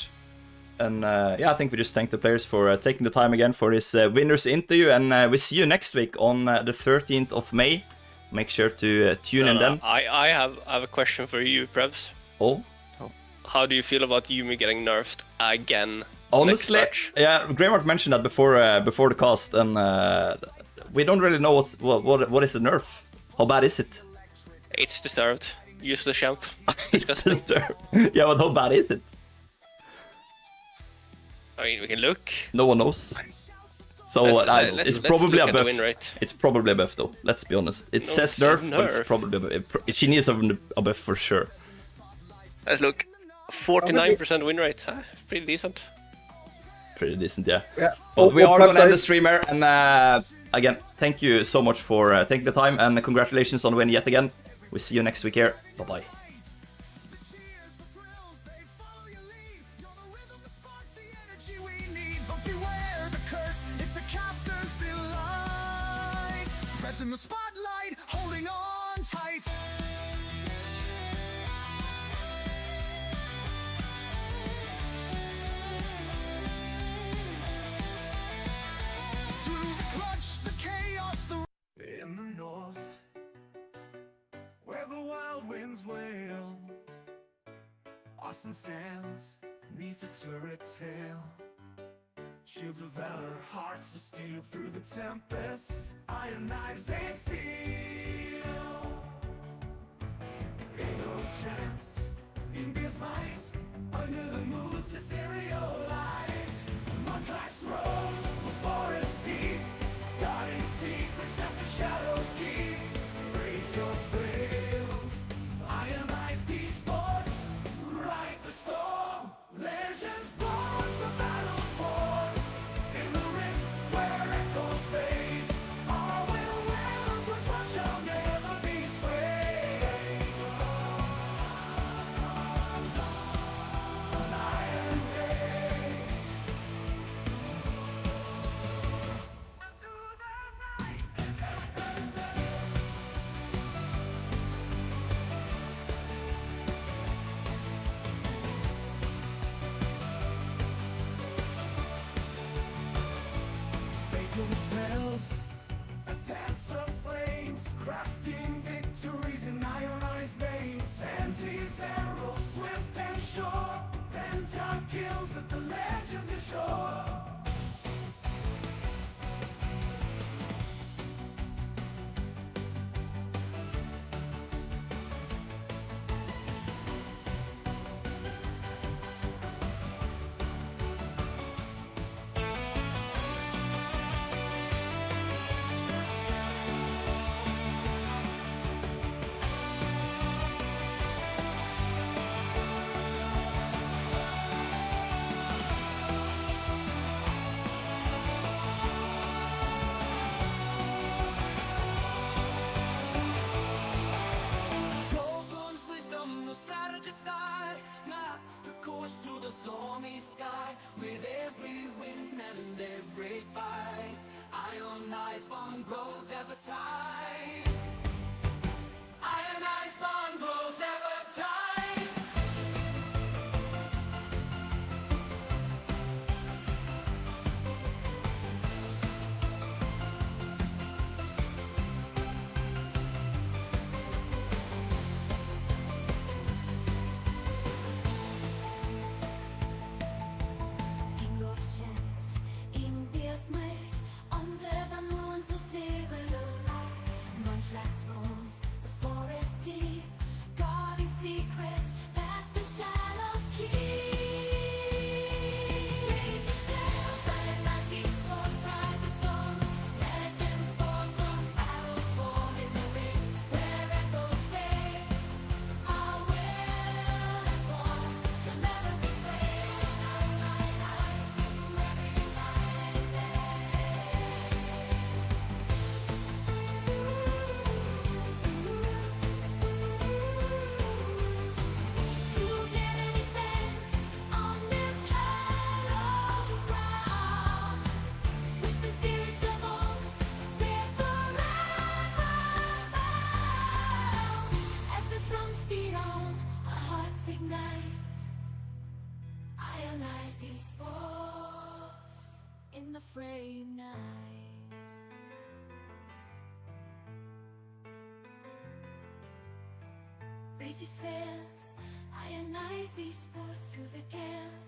D: And yeah, I think we just thank the players for taking the time again for this winners interview. And we see you next week on the 13th of May. Make sure to tune in then.
I: I have a question for you, Prebs.
D: Oh?
I: How do you feel about Yumi getting nerfed again?
D: Honestly, yeah, Greymark mentioned that before the cast, and we don't really know what is the nerf. How bad is it?
I: It's deserved. Useless champ. Disgusting.
D: Yeah, but how bad is it?
I: I mean, we can look.
D: No one knows. So it's probably a buff. It's probably a buff, though. Let's be honest. It says nerf, but it's probably a buff. She needs a buff for sure.
I: Let's look. 49% win rate. Huh? Pretty decent.
D: Pretty decent, yeah. But we are gonna end the stream here, and again, thank you so much for taking the time, and congratulations on winning yet again. We'll see you next week here. Bye bye.
A: In the spotlight, holding on tight. Through the clutch, the chaos, in the north, where the wild winds wail, Austin stands neath the turret tail. Shields of valor, hearts of steel through the tempest. Ionized they feel. Ain't no chance in Beer's might. Under the moon's ethereal light. Montrax rose, the forest deep. Guarding secrets that the shadows keep. Raise your sails. Ionized Esports. Ride the storm. Legends born for battles won. In the rift where echoes fade, our wills which one shall never be swayed. Night and day. Bacon smells, a dance of flames, crafting victories in ionized veins. Sansi's arrow, swift and sure, Penta kills that the legends assure. and every fight. Ionized bond grows ever tight. Ionized bond grows ever tight.
B: Fingerkjent innbilsmørkt omdøver noen som flyver Munchlax roams the forest deep, guarding secrets that the shadows keep. Raising sails, Ionized Esports ride the storm. Legends born from battles won in the ring, where echoes fade. Our will is one, shall never be swayed. Ionized through every night and Together we stand on this hallowed ground. With the spirits of old, we're forever bound. As the drums beat on, our hearts ignite. Ionized Esports in the fray unite. Raise your sails, Ionized Esports through the gale.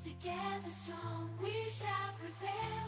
B: Together strong we shall prevail.